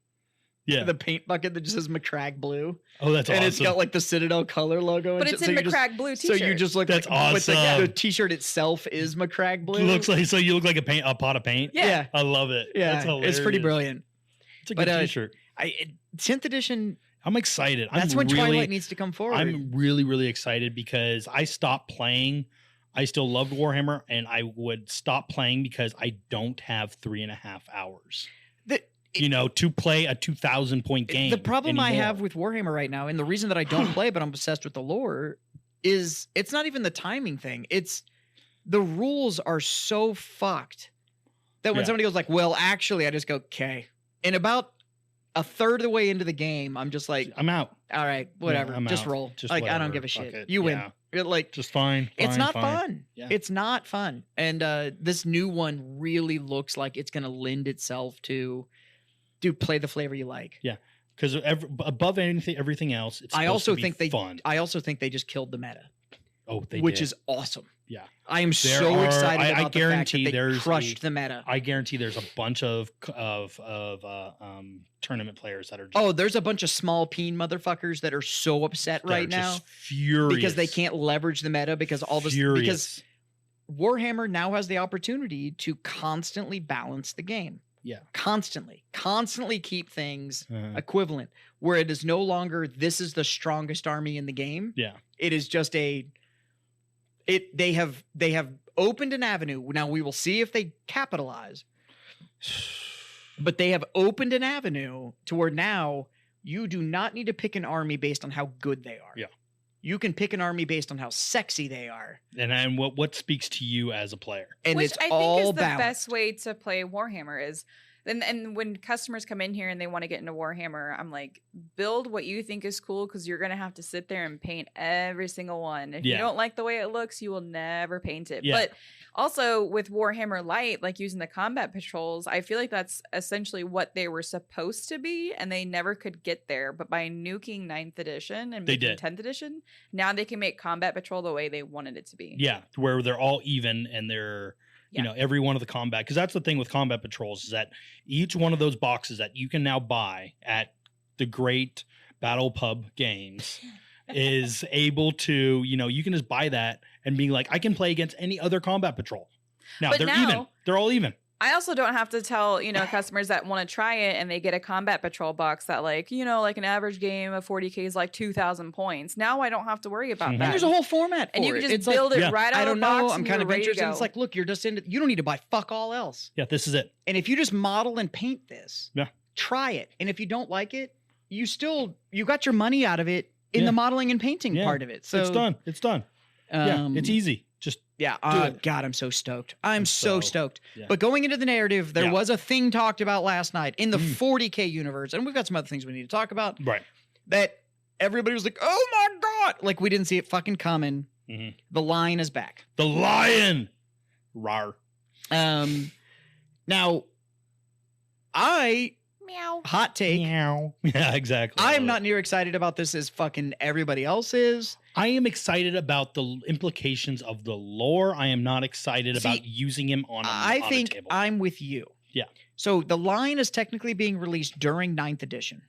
Yeah, the paint bucket that just says McCrag blue. Oh, that's awesome. And it's got like the Citadel color logo. But it's in McCrag blue t-shirt. So you just look that's awesome. The t-shirt itself is McCrag blue. Looks like you look like a pot of paint. Yeah. I love it. Yeah, that's hilarious. It's pretty brilliant. It's a good t-shirt. 10th edition. I'm excited. That's when Twilight needs to come forward. I'm really, really excited because I stopped playing I still loved Warhammer, and I would stop playing because I don't have 3.5 hours. To play a 2,000 point game. The problem anymore. I have with Warhammer right now, and the reason that I don't play, but I'm obsessed with the lore, is it's not even the timing thing. It's the rules are so fucked that when somebody goes like, well, actually, I just go, okay. And about a third of the way into the game, I'm just like, I'm out. All right, whatever. Yeah, just out. roll. Just like, whatever. I don't give a Fuck shit. it. You win. Like, just fine. It's not fine. fun. Yeah. It's not fun. And this new one really looks like it's going to lend itself to, dude, play the flavor you like. Yeah. Because above everything else, it's I also think fun. I also think they just killed the meta. Oh, which is awesome. Yeah. I am so excited about the fact that they crushed the meta. I guarantee there's a bunch of tournament players that are just, there's a bunch of small peen motherfuckers that are so upset right now. Just furious. Because they can't leverage the meta because all this because Warhammer now has the opportunity to constantly balance the game. Yeah. Constantly keep things equivalent, where it is no longer this is the strongest army in the game. Yeah. It is just they have opened an avenue. Now we will see if they capitalize. But they have opened an avenue to where now you do not need to pick an army based on how good they are. Yeah. You can pick an army based on how sexy they are. And what speaks to you as a player. And which it's I all think is the balanced. best way to play Warhammer is. And when customers come in here and they want to get into Warhammer, I'm like, build what you think is cool because you're going to have to sit there and paint every single one. If you don't like the way it looks, you will never paint it. Yeah. But also with Warhammer Light, like using the combat patrols, I feel like that's essentially what they were supposed to be, and they never could get there. But by nuking 9th edition and making 10th edition, now they can make combat patrol the way they wanted it to be. Yeah, where they're all even and they're... every one of the combat, because that's the thing with combat patrols is that each one of those boxes that you can now buy at the great BattlePub games is able to, you can just buy that and be like, I can play against any other combat patrol. Now they're even. They're all even. I also don't have to tell, customers that want to try it and they get a combat patrol box that like an average game of 40K is like 2,000 points. Now I don't have to worry about that. And there's a whole format for and you can just it's build it right out of the box. I'm kind of interested. It's like, look, you're just you don't need to buy fuck all else. Yeah, this is it. And if you just model and paint this, try it. And if you don't like it, you got your money out of it in the modeling and painting part of it. So it's done. It's easy. Just God, I'm so stoked. I'm so stoked. Yeah. But going into the narrative, there was a thing talked about last night in the 40K universe, and we've got some other things we need to talk about. Right. That everybody was like, "Oh my god!" Like we didn't see it fucking coming. Mm-hmm. The lion is back. The lion. Rawr. Now, meow. Hot take. Meow. Yeah, exactly. I am not near excited about this as fucking everybody else is. I am excited about the implications of the lore. I am not excited about using him on a table. I'm with you. Yeah. So the line is technically being released during 9th edition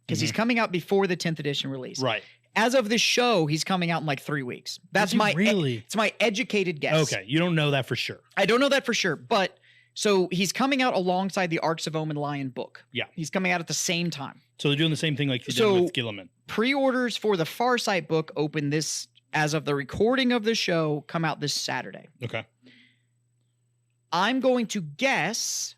because he's coming out before the 10th edition release. Right. As of this show, he's coming out in like 3 weeks. That's it's my educated guess. Okay. You don't know that for sure. I don't know that for sure, but so he's coming out alongside the Arcs of Omen Lion book. Yeah. He's coming out at the same time. So they're doing the same thing like they did with Gilliman. Pre-orders for the Farsight book open this, as of the recording of the show, come out this Saturday. Okay. I'm going to guess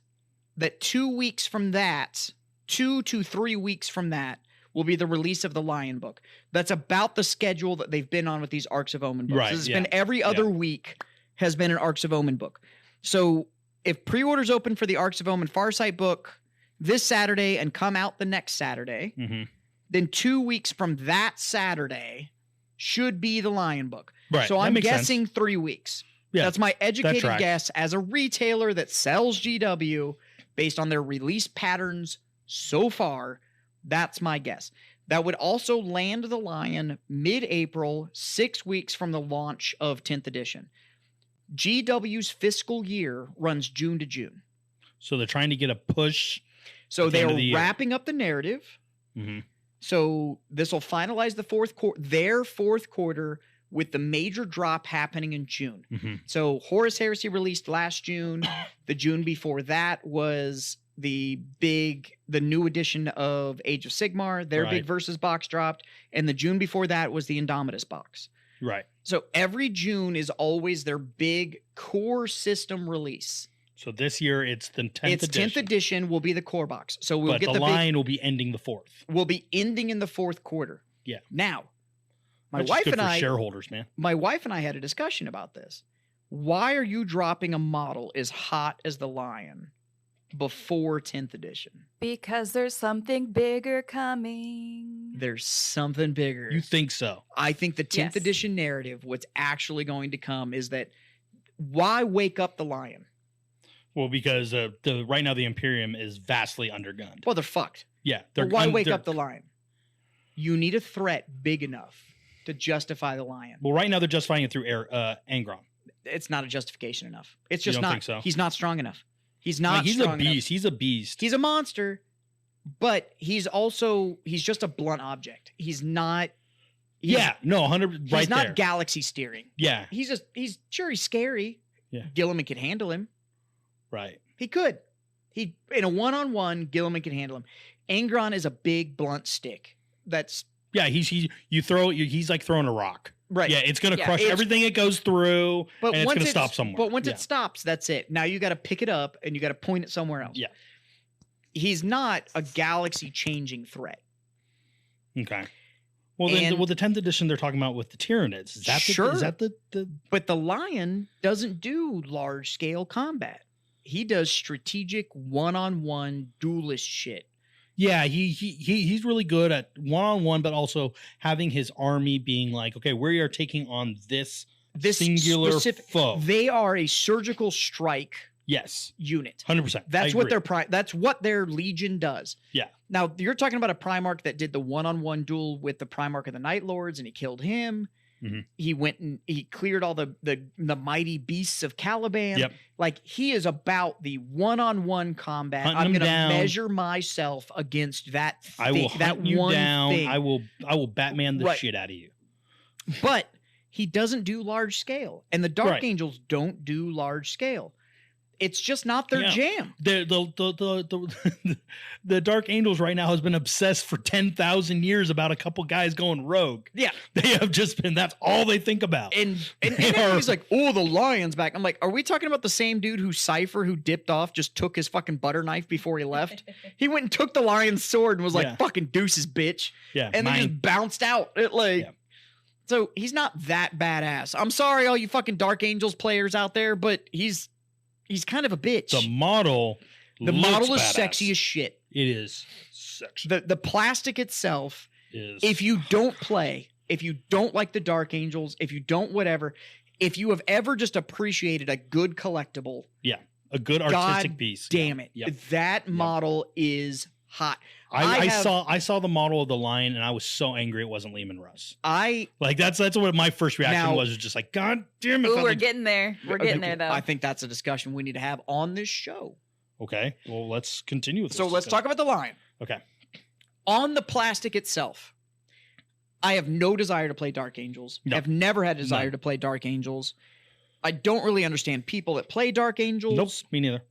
that 2 weeks from that, 2 to 3 weeks from that, will be the release of the Lion book. That's about the schedule that they've been on with these Arcs of Omen books. Right, This has been every other week has been an Arcs of Omen book. So if pre-orders open for the Arcs of Omen Farsight book this Saturday and come out the next Saturday, then 2 weeks from that Saturday should be the Lion book. Right. So I'm guessing 3 weeks. Yeah, that's my educated guess as a retailer that sells GW based on their release patterns so far. That's my guess. That would also land the Lion mid-April, 6 weeks from the launch of 10th edition. GW's fiscal year runs June to June. So they're trying to get a push. So they're wrapping up the narrative. Mm-hmm. So this will finalize their fourth quarter with the major drop happening in June. Mm-hmm. So Horus Heresy released last June. The June before that was the new edition of Age of Sigmar. Their big versus box dropped. And the June before that was the Indomitus box. Right. So every June is always their big core system release. So this year it's the 10th edition. 10th edition will be the core box. So we'll get the line will be ending the 4th. We'll be ending in the 4th quarter. Yeah. Now, my wife and I shareholders, man. My wife and I had a discussion about this. Why are you dropping a model as hot as the Lion before 10th edition? Because there's something bigger coming. There's something bigger. You think so? I think the 10th edition narrative, what's actually going to come is that why wake up the Lion? Well, because right now the Imperium is vastly undergunned. Well, they're fucked. Yeah. Why wake up the Lion? You need a threat big enough to justify the Lion. Well, right now they're justifying it through Angron. It's not a justification enough. It's just you don't not. Think so? He's not strong enough. He's not. He's strong a beast. enough. He's a beast. He's a monster, but he's just a blunt object. He's not. 100. Right. He's not there. galaxy steering. Yeah. He's scary. Yeah. Gilliman could handle him. Right. He could. He in a one-on-one, Gilliman can handle him. Angron is a big blunt stick. That's He's like throwing a rock. right. Yeah, it's gonna crush everything it goes through, and it's gonna stop somewhere. But once it stops, that's it. Now you got to pick it up and you got to point it somewhere else. Yeah. He's not a galaxy-changing threat. Okay. Well, then, the 10th edition they're talking about with the Tyranids. Is that sure? Is that the? But the Lion doesn't do large-scale combat. He does strategic one-on-one duelist shit. Yeah, he's really good at one-on-one, but also having his army being like, okay, we are taking on this singular foe. They are a surgical strike. Yes, unit. 100%. That's what their Legion does. Yeah. Now you're talking about a Primarch that did the one-on-one duel with the Primarch of the Night Lords, and he killed him. Mm-hmm. He went and he cleared all the mighty beasts of Caliban. Yep. Like he is about the one-on-one combat. Hunting I'm going to down. measure myself against that thing. I will hunt you down. Thing. I will Batman the shit out of you. But he doesn't do large scale, and the Dark Angels don't do large scale. It's just not their jam. The Dark Angels right now has been obsessed for 10,000 years about a couple guys going rogue. Yeah. They have just been, that's all they think about. And he's like, oh, the Lion's back. I'm like, are we talking about the same dude who Cypher, who dipped off, just took his fucking butter knife before he left? He went and took the Lion's sword and was like, fucking deuces, bitch. Yeah. And then just bounced out. So he's not that badass. I'm sorry, all you fucking Dark Angels players out there, but he's kind of a bitch. The model is sexy as shit. It is sexy. The plastic itself is. If you don't play, if you don't like the Dark Angels, if you don't whatever, if you have ever just appreciated a good collectible, a good artistic piece. Damn it, that model is hot. I saw the model of the Lion and I was so angry it wasn't Lehman Russ. That's what my first reaction was just like, God damn it. Ooh, we're getting there. We're getting there though. I think that's a discussion we need to have on this show. Okay. Well, let's continue with this. So let's talk about the Lion. Okay. On the plastic itself, I have no desire to play Dark Angels. No. I've never had a desire to play Dark Angels. I don't really understand people that play Dark Angels. Nope, me neither.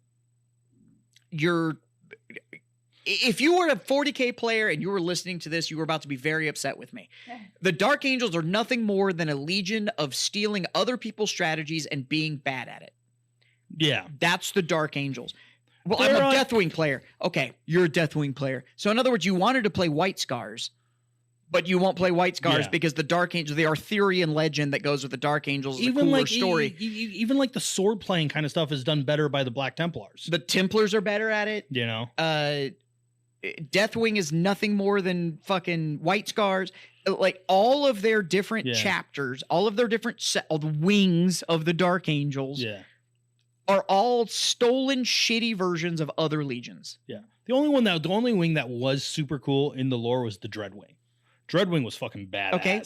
If you were a 40K player and you were listening to this, you were about to be very upset with me. The Dark Angels are nothing more than a legion of stealing other people's strategies and being bad at it. Yeah. That's the Dark Angels. Well, I'm a Deathwing player. Okay, you're a Deathwing player. So in other words, you wanted to play White Scars, but you won't play White Scars because the Dark Angels, the Arthurian legend that goes with the Dark Angels is a cooler story. Even like the sword playing kind of stuff is done better by the Black Templars. The Templars are better at it. You know? Deathwing is nothing more than fucking White Scars. Like all of their different chapters, all of their different the wings of the Dark Angels are all stolen shitty versions of other legions. Yeah. The only wing that was super cool in the lore was the Dreadwing. Dreadwing was fucking badass. Okay.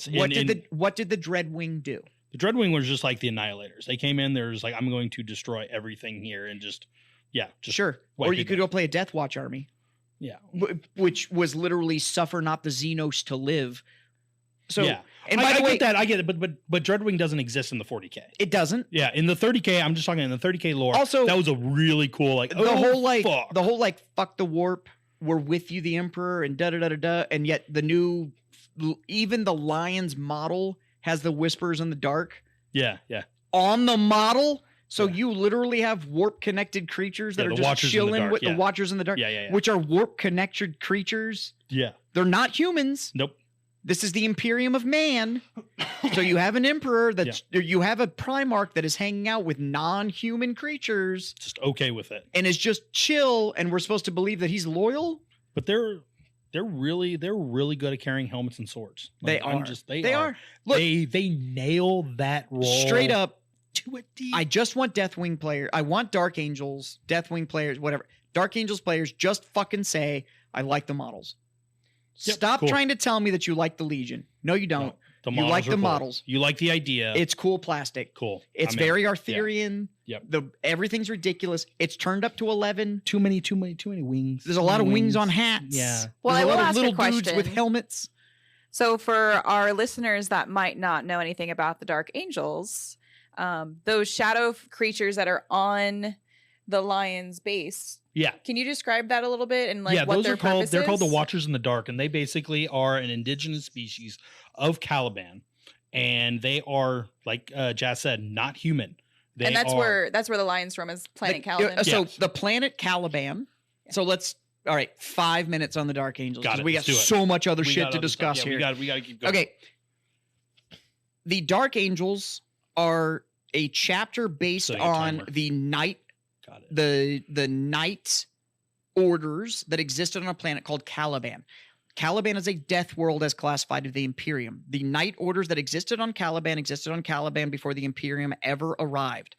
What did the Dreadwing do? The Dreadwing was just like the Annihilators. They came in, there was like, I'm going to destroy everything here and just sure. Or you could go play a Death Watch army. Yeah. Which was literally suffer not the Xenos to live. So and by I the way, get that, I get it, but Dreadwing doesn't exist in the 40K. It doesn't. Yeah, in the 30K, I'm just talking in the 30K lore. Also, that was a really cool the whole fuck the warp, we're with you, the Emperor, and da da da da da, and yet even the Lion's model has the whispers in the dark. Yeah. On the model. So you literally have warp connected creatures that are just chilling with the Watchers in the Dark, which are warp connected creatures. Yeah. They're not humans. Nope. This is the Imperium of Man. So you have an emperor you have a Primarch that is hanging out with non-human creatures. Just okay with it. And is just chill, and we're supposed to believe that he's loyal. But they're really good at carrying helmets and swords. Like, they are. Look, they nail that role straight up. To a D. I just want Deathwing players. I want Dark Angels, Deathwing players, whatever. Dark Angels players, just fucking say, I like the models. Yep, Stop trying to tell me that you like the Legion. No, you don't. No, you like the models. You like the idea. It's cool plastic. Cool. It's very Arthurian. Yep. Everything's ridiculous. It's turned up to 11. Too many wings. There's a lot of wings on hats. Yeah. Well, There's I will a lot ask of little a question. dudes with helmets. So for our listeners that might not know anything about the Dark Angels, those shadow creatures that are on the Lion's base. Yeah. Can you describe that a little bit and what those their are called? purpose They're is? called the Watchers in the Dark, and they basically are an indigenous species of Caliban, and they are, like Jazz said, not human. And that's where the Lion's from, is planet Caliban. So the planet Caliban. So all right, 5 minutes on the Dark Angels. We got so much other shit to discuss here. We got to keep going. Okay. The Dark Angels are a chapter based on the night, the night orders that existed on a planet called Caliban. Caliban is a death world as classified as the Imperium. The night orders that existed on Caliban before the Imperium ever arrived.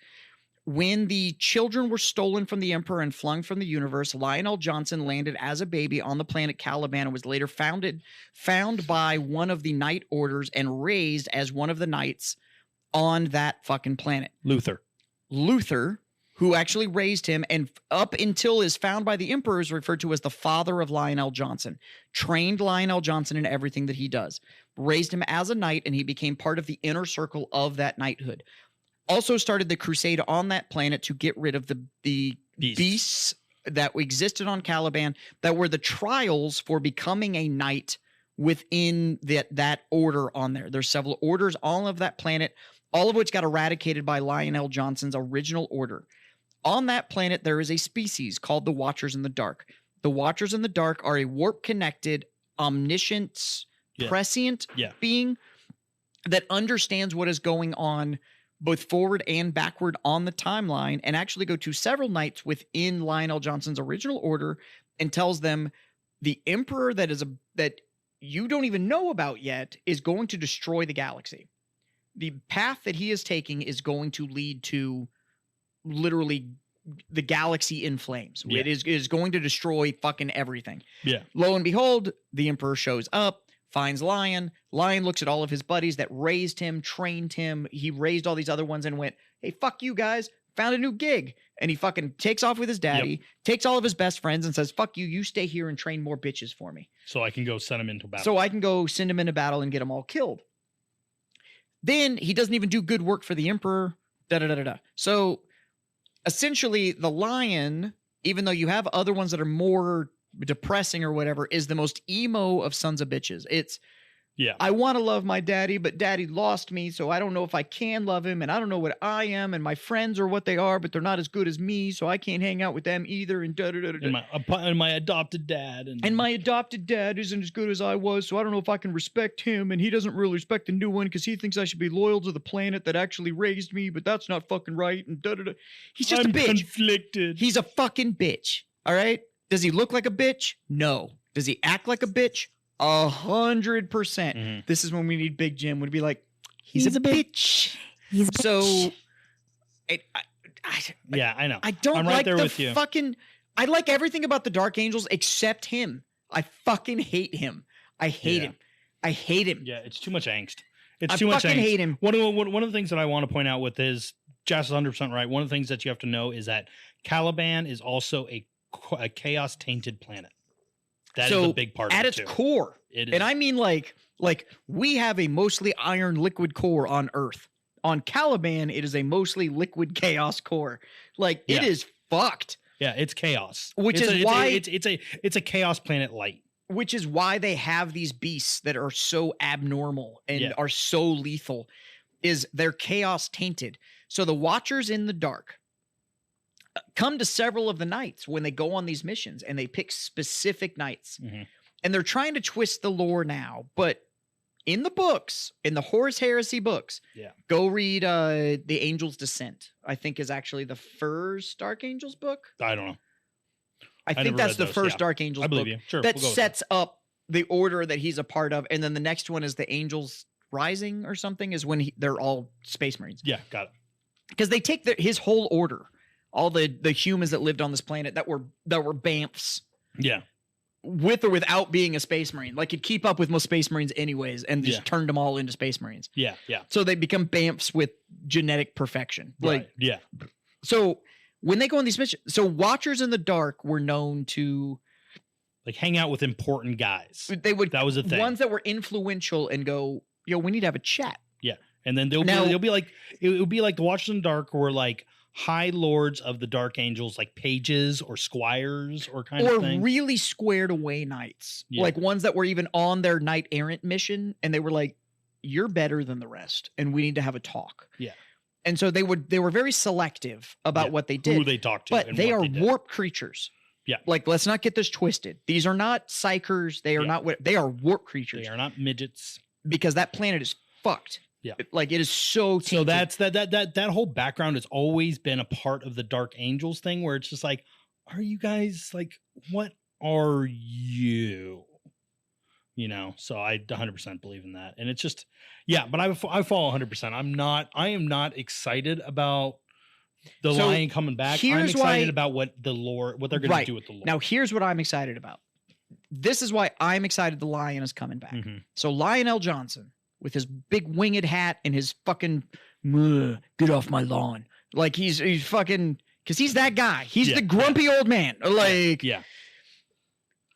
When the children were stolen from the Emperor and flung from the universe, Lionel Johnson landed as a baby on the planet Caliban and was later found by one of the night orders and raised as one of the knights on that fucking planet. Luther, who actually raised him, and up until is found by the Emperor, is referred to as the father of Lionel Johnson. Trained Lionel Johnson in everything that he does. Raised him as a knight, and he became part of the inner circle of that knighthood. Also started the crusade on that planet to get rid of the beasts that existed on Caliban that were the trials for becoming a knight within that order on there. There's several orders all of that planet, all of which got eradicated by Lionel Johnson's original order. On that planet, there is a species called the Watchers in the Dark. The Watchers in the Dark are a warp-connected, omniscient, prescient being that understands what is going on both forward and backward on the timeline, and actually go to several knights within Lionel Johnson's original order and tells them the Emperor that you don't even know about yet is going to destroy the galaxy. The path that he is taking is going to lead to literally the galaxy in flames. Yeah. It is going to destroy fucking everything. Yeah. Lo and behold, the Emperor shows up, finds Lion. Lion looks at all of his buddies that raised him, trained him. He raised all these other ones and went, hey, fuck you guys. Found a new gig. And he fucking takes off with his daddy, takes all of his best friends and says, fuck you. You stay here and train more bitches for me. So I can go send him into battle. So I can go send him into battle and get them all killed. Then he doesn't even do good work for the Emperor. So essentially the Lion, even though you have other ones that are more depressing or whatever, is the most emo of sons of bitches. It's I want to love my daddy, but daddy lost me, so I don't know if I can love him, and I don't know what I am, and my friends are what they are, but they're not as good as me, so I can't hang out with them either, and And my adopted dad. And my adopted dad isn't as good as I was, so I don't know if I can respect him, and he doesn't really respect the new one because he thinks I should be loyal to the planet that actually raised me, but that's not fucking right, and He's just a bitch. Conflicted. He's a fucking bitch, all right? Does he look like a bitch? No. Does he act like a bitch? 100%. Mm-hmm. This is when we need Big Jim would be like, he's a bitch. He's a bitch. So, I know. I don't I'm right like there the with you. fucking. I like everything about the Dark Angels except him. I fucking hate him. I hate him. I hate him. Yeah, it's too much angst. I fucking hate him. One of the things that I want to point out with is Jess is 100% right. One of the things that you have to know is that Caliban is also a chaos tainted planet. That is a big part of it. At its core. It is. And I mean like we have a mostly iron liquid core on Earth. On Caliban, it is a mostly liquid chaos core. Like it is fucked. Yeah, it's chaos. Which is why it's a chaos planet light. which is why they have these beasts that are so abnormal and are so lethal, is they're chaos tainted. So the Watchers in the Dark come to several of the nights when they go on these missions, and they pick specific nights. And they're trying to twist the lore now, but in the books, in the Horus Heresy books, go read The Angel's Descent, I think is actually the first Dark Angels book. I don't know. I think that's the first Dark Angels book. I believe you. Sure, that sets up the order that he's a part of. And then the next one is the Angels Rising or something, is when they're all Space Marines. Yeah, got it. Because they take his whole order, all the humans that lived on this planet that were BAMFs. Yeah. With or without being a Space Marine. Like, could keep up with most Space Marines anyways, and just turned them all into Space Marines. Yeah, yeah. So they become BAMFs with genetic perfection. Right, yeah. So when they go on these missions, so Watchers in the Dark were known to like hang out with important guys. That was a thing. Ones that were influential and go, yo, we need to have a chat. Yeah. And then they'll be like, it would be like the Watchers in the Dark were like high lords of the Dark Angels, like pages or squires or kind of thing. Or really squared away knights. Like ones that were even on their knight errant mission, and they were like, you're better than the rest, and we need to have a talk. Yeah. And so they were very selective about what they did. Who they talked to. But they are warp creatures. Yeah. Like, let's not get this twisted. These are not psychers. They are not what they are, warp creatures. They are not midgets. Because that planet is fucked. Yeah. Like, it is so tainted. So that's that whole background has always been a part of the Dark Angels thing, where it's just like, are you guys like, what are you? You know, so I 100% believe in that. And it's just, but I follow 100%. I am not excited about the Lion coming back. I'm excited about what they're going to do with the lore. Now, here's what I'm excited about. This is why I'm excited the Lion is coming back. So Lionel Johnson, with his big winged hat and his fucking, get off my lawn. Like, he's fucking, because he's that guy. He's the grumpy old man. Like,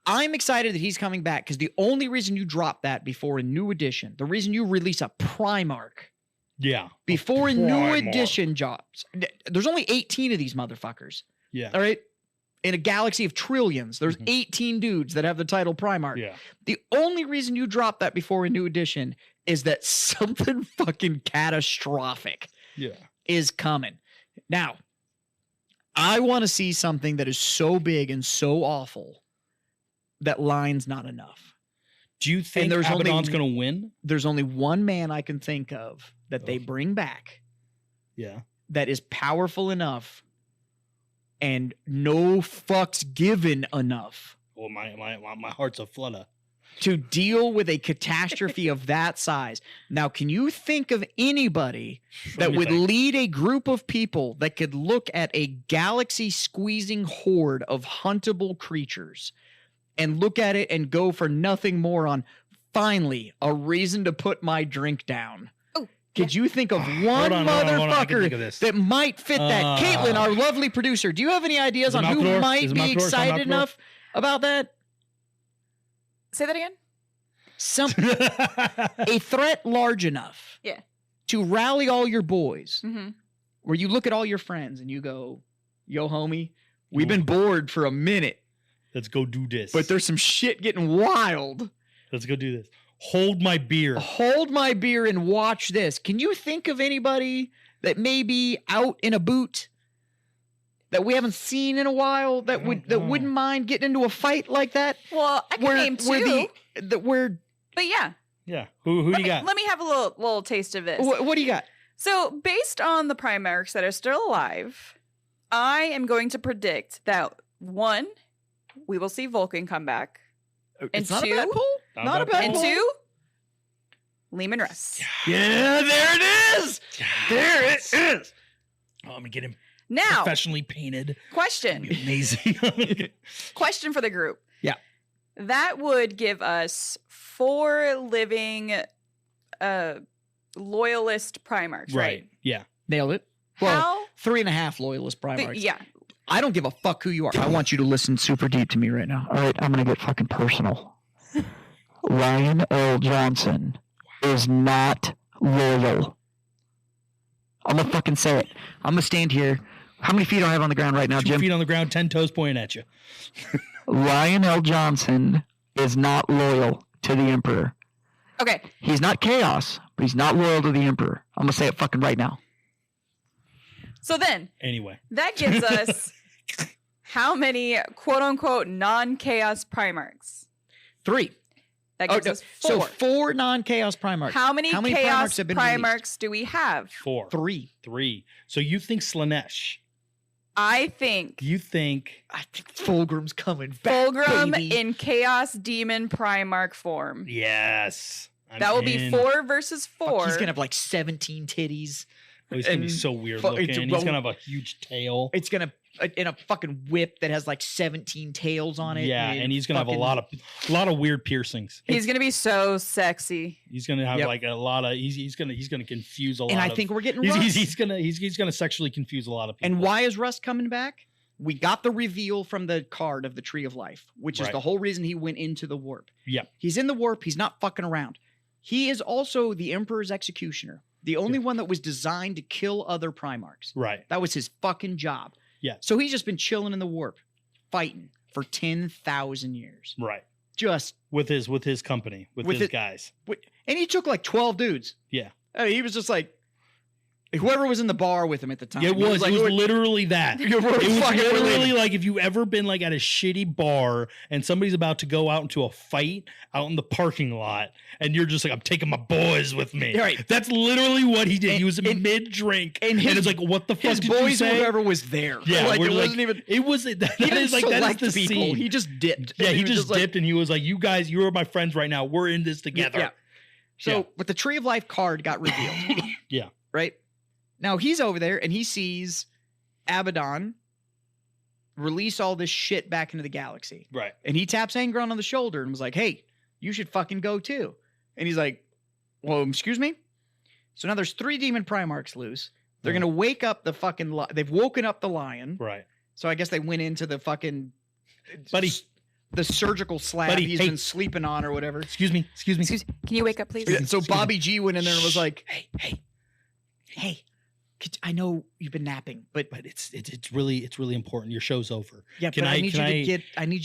I'm excited that he's coming back, because the only reason you drop that before a new edition, the reason you release a Primarch before a new edition drops, there's only 18 of these motherfuckers. Yeah. All right. In a galaxy of trillions, there's 18 dudes that have the title Primarch. Yeah. The only reason you drop that before a new edition is that something fucking catastrophic is coming. Now, I want to see something that is so big and so awful that line's not enough. Do you think Abaddon's going to win? There's only one man I can think of that they bring back. Yeah. That is powerful enough and no fucks given enough. Well, my heart's a flutter. To deal with a catastrophe of that size. Now, can you think of anybody that would lead a group of people that could look at a galaxy squeezing horde of huntable creatures and look at it and go for nothing more on, finally, a reason to put my drink down? Could you think of one motherfucker that might fit that? Caitlin, our lovely producer, do you have any ideas on who might be excited enough about that? Say that again? A threat large enough to rally all your boys, where you look at all your friends and you go, yo, homie, we've been bored for a minute. Let's go do this. But there's some shit getting wild. Let's go do this. Hold my beer. Hold my beer and watch this. Can you think of anybody that may be out in a boot that we haven't seen in a while that wouldn't mind getting into a fight like that? Well, I can name two. But yeah. Yeah. Who do you got? Let me have a little taste of this. What do you got? So, based on the Primarchs that are still alive, I am going to predict that 1, we will see Vulcan come back. And it's not 2, a bad pull. Not a bad pull. And 2, Lehman Russ. Yeah, there it is. There it is. Oh, I'm gonna get him now professionally painted. Question. Amazing. Question for the group. Yeah. That would give us 4 living loyalist Primarchs, right? Yeah. Nailed it. Well, 3.5 loyalist Primarchs. Yeah. I don't give a fuck who you are. I want you to listen super deep to me right now. All right, I'm going to get fucking personal. Ryan L. Johnson is not loyal. I'm going to fucking say it. I'm going to stand here. How many feet do I have on the ground right now, Jim? 2 feet on the ground, 10 toes pointing at you. Ryan L. Johnson is not loyal to the Emperor. Okay. He's not Chaos, but he's not loyal to the Emperor. I'm going to say it fucking right now. So then, anyway, that gives us how many quote-unquote non-Chaos Primarchs? 3. That gives us 4. So 4 non-Chaos Primarchs. How many Chaos have been Primarchs do we have? 4. 3. So you think Slaanesh? I think Fulgrim's coming back, Fulgrim baby. in Chaos Demon Primarch form. Yes. That will be 4 versus 4. Fuck, he's going to have like 17 titties. Oh, he's going to be so weird looking. He's going to have a huge tail. It's going to in a fucking whip that has like 17 tails on it. Yeah, and he's going to have a lot of weird piercings. He's going to be so sexy. He's going to have like a lot of he's going to confuse a lot. And I think we're getting Rust. He's going to sexually confuse a lot of people. And why is Rust coming back? We got the reveal from the card of the Tree of Life, which is the whole reason he went into the warp. Yeah. He's in the warp, he's not fucking around. He is also the Emperor's executioner. The only one that was designed to kill other Primarchs. Right. That was his fucking job. Yeah. So he's just been chilling in the warp, fighting for 10,000 years. Right. Just with his company, with his guys. And he took like 12 dudes. Yeah. He was just like, whoever was in the bar with him at the time. It was literally that. It was literally like if you ever been like at a shitty bar and somebody's about to go out into a fight out in the parking lot and you're just like, I'm taking my boys with me. Right. That's literally what he did. He was mid-drink and it's like, what the fuck his did boys you say? Whoever was there. Yeah. Like, it wasn't even. It was, that is the people. scene. He just dipped. Yeah, he just dipped and he was like, you guys, you are my friends right now. We're in this together. Yeah. So, but the Tree of Life card got revealed. Yeah. Right? Now he's over there and he sees Abaddon release all this shit back into the galaxy. Right. And he taps Angron on the shoulder and was like, hey, you should fucking go too. And he's like, well, excuse me? So now there's 3 demon Primarchs loose. They're going to wake up the fucking... They've woken up the lion. Right. So I guess they went into the fucking... Buddy. The surgical slab he's been sleeping on or whatever. Excuse me. Can you wake up, please? So Bobby G went in there and was like, hey. I know you've been napping, but it's really important. Your show's over. Yeah, I need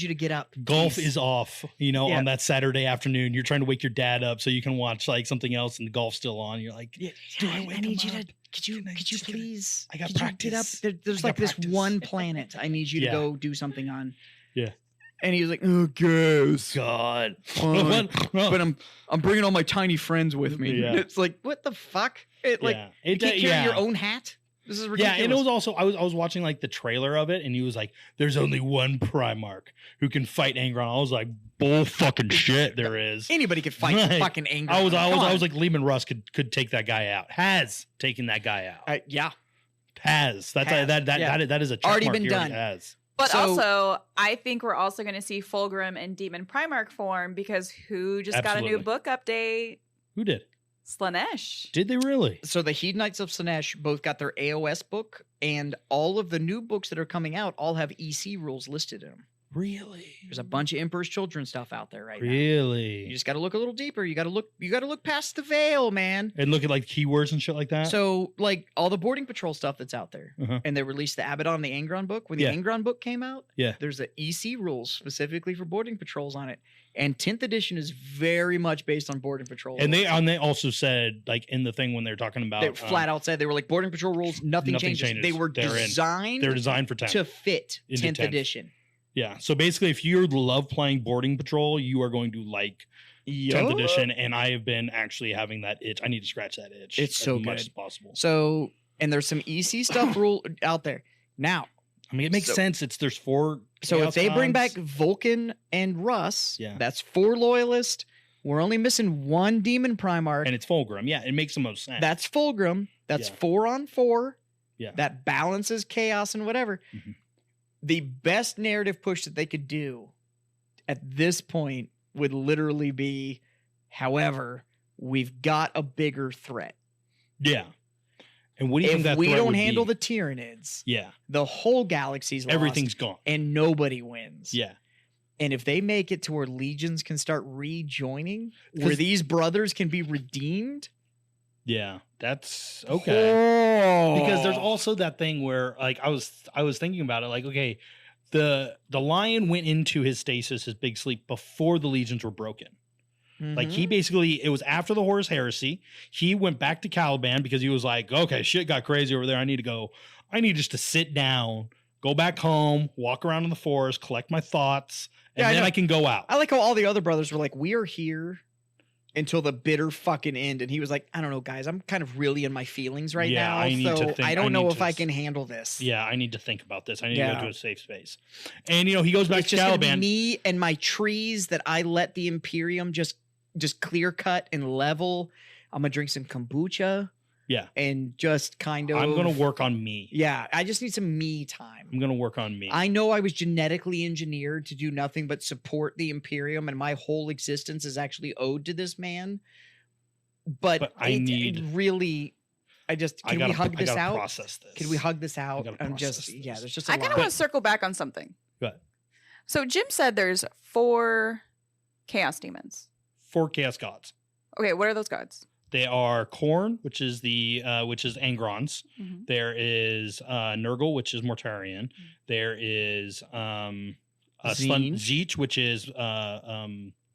you to get up. Golf is off, on that Saturday afternoon. You're trying to wake your dad up so you can watch like something else, and the golf's still on. You're like, I need you to. Could you please? I got practice. Get up? There's like this one planet I need you to go do something on. Yeah. And he was like, "Oh, guys, God, but I'm bringing all my tiny friends with me." Yeah. It's like, what the fuck? You can't carry your own hat. This is ridiculous. Yeah, and it was also I was watching like the trailer of it, and he was like, "There's only one Primarch who can fight Angron." I was like, "Bull fucking shit, there is." Anybody could fight fucking Angron. I was like, Lehman Russ could take that guy out. Has taken that guy out. Yeah. Has. That is a check already mark. been done. Has. But also, I think we're also going to see Fulgrim in Demon Primarch form because who just got a new book update? Who did? Slaanesh. Did they really? So the Hedonites of Slaanesh both got their AOS book, and all of the new books that are coming out all have EC rules listed in them. Really? There's a bunch of Emperor's Children stuff out there right now. Really? You just got to look a little deeper. You got to look past the veil, man. And look at like keywords and shit like that. So like all the boarding patrol stuff that's out there, and they released the Abaddon and the Angron book. When the Angron book came out, there's the EC rules specifically for boarding patrols on it. And 10th edition is very much based on boarding patrol. And they also said like in the thing when they're talking about they flat out said they were like boarding patrol rules, nothing changes. They were designed for 10 to fit 10th edition. Yeah. So basically, if you love playing boarding patrol, you are going to like 10th edition. And I have been actually having that itch. I need to scratch that itch. It's so much good. as possible. So, and there's some EC stuff rule out there. Now, I mean, it makes sense. There's 4. So if they bring back Vulcan and Russ, that's 4 loyalists. We're only missing 1 demon Primarch. And it's Fulgrim. Yeah, it makes the most sense. That's Fulgrim. That's 4 on 4. Yeah. That balances chaos and whatever. Mm-hmm. The best narrative push that they could do at this point would literally be, however, we've got a bigger threat. Yeah. And what do you think that if we don't handle the Tyranids, the whole galaxy's lost. Everything's gone. And nobody wins. Yeah. And if they make it to where legions can start rejoining, where these brothers can be redeemed. Yeah, that's okay. Oh. Because there's also that thing where like I was thinking about it, like, okay, The lion went into his stasis, his big sleep, before the legions were broken. Like he basically, it was after the Horus Heresy. He went back to Caliban because he was like, okay, shit got crazy over there. I need just to sit down, go back home, walk around in the forest, collect my thoughts, and then I can go out. I like how all the other brothers were like, we are here until the bitter fucking end. And he was like, I don't know, guys, I'm kind of really in my feelings right now. I don't know if I can handle this. Yeah, I need to think about this. I need to go to a safe space. And, he goes back to Caliban. Me and my trees that I let the Imperium just clear cut and level. I'm going to drink some kombucha. Yeah. And just kind of... I'm going to work on me. Yeah. I just need some me time. I'm going to work on me. I know I was genetically engineered to do nothing but support the Imperium, and my whole existence is actually owed to this man. But I need... Really... Can we hug this out? Process this. Can we hug this out? I'm just... Yeah, there's just a I lot. kind of want to circle back on something. Go ahead. So Jim said there's 4 Chaos Demons. 4 Chaos Gods. Okay, what are those gods? They are Khorne, which is Angrons. Mm-hmm. There is Nurgle, which is Mortarion. Mm-hmm. There is Zeech, which is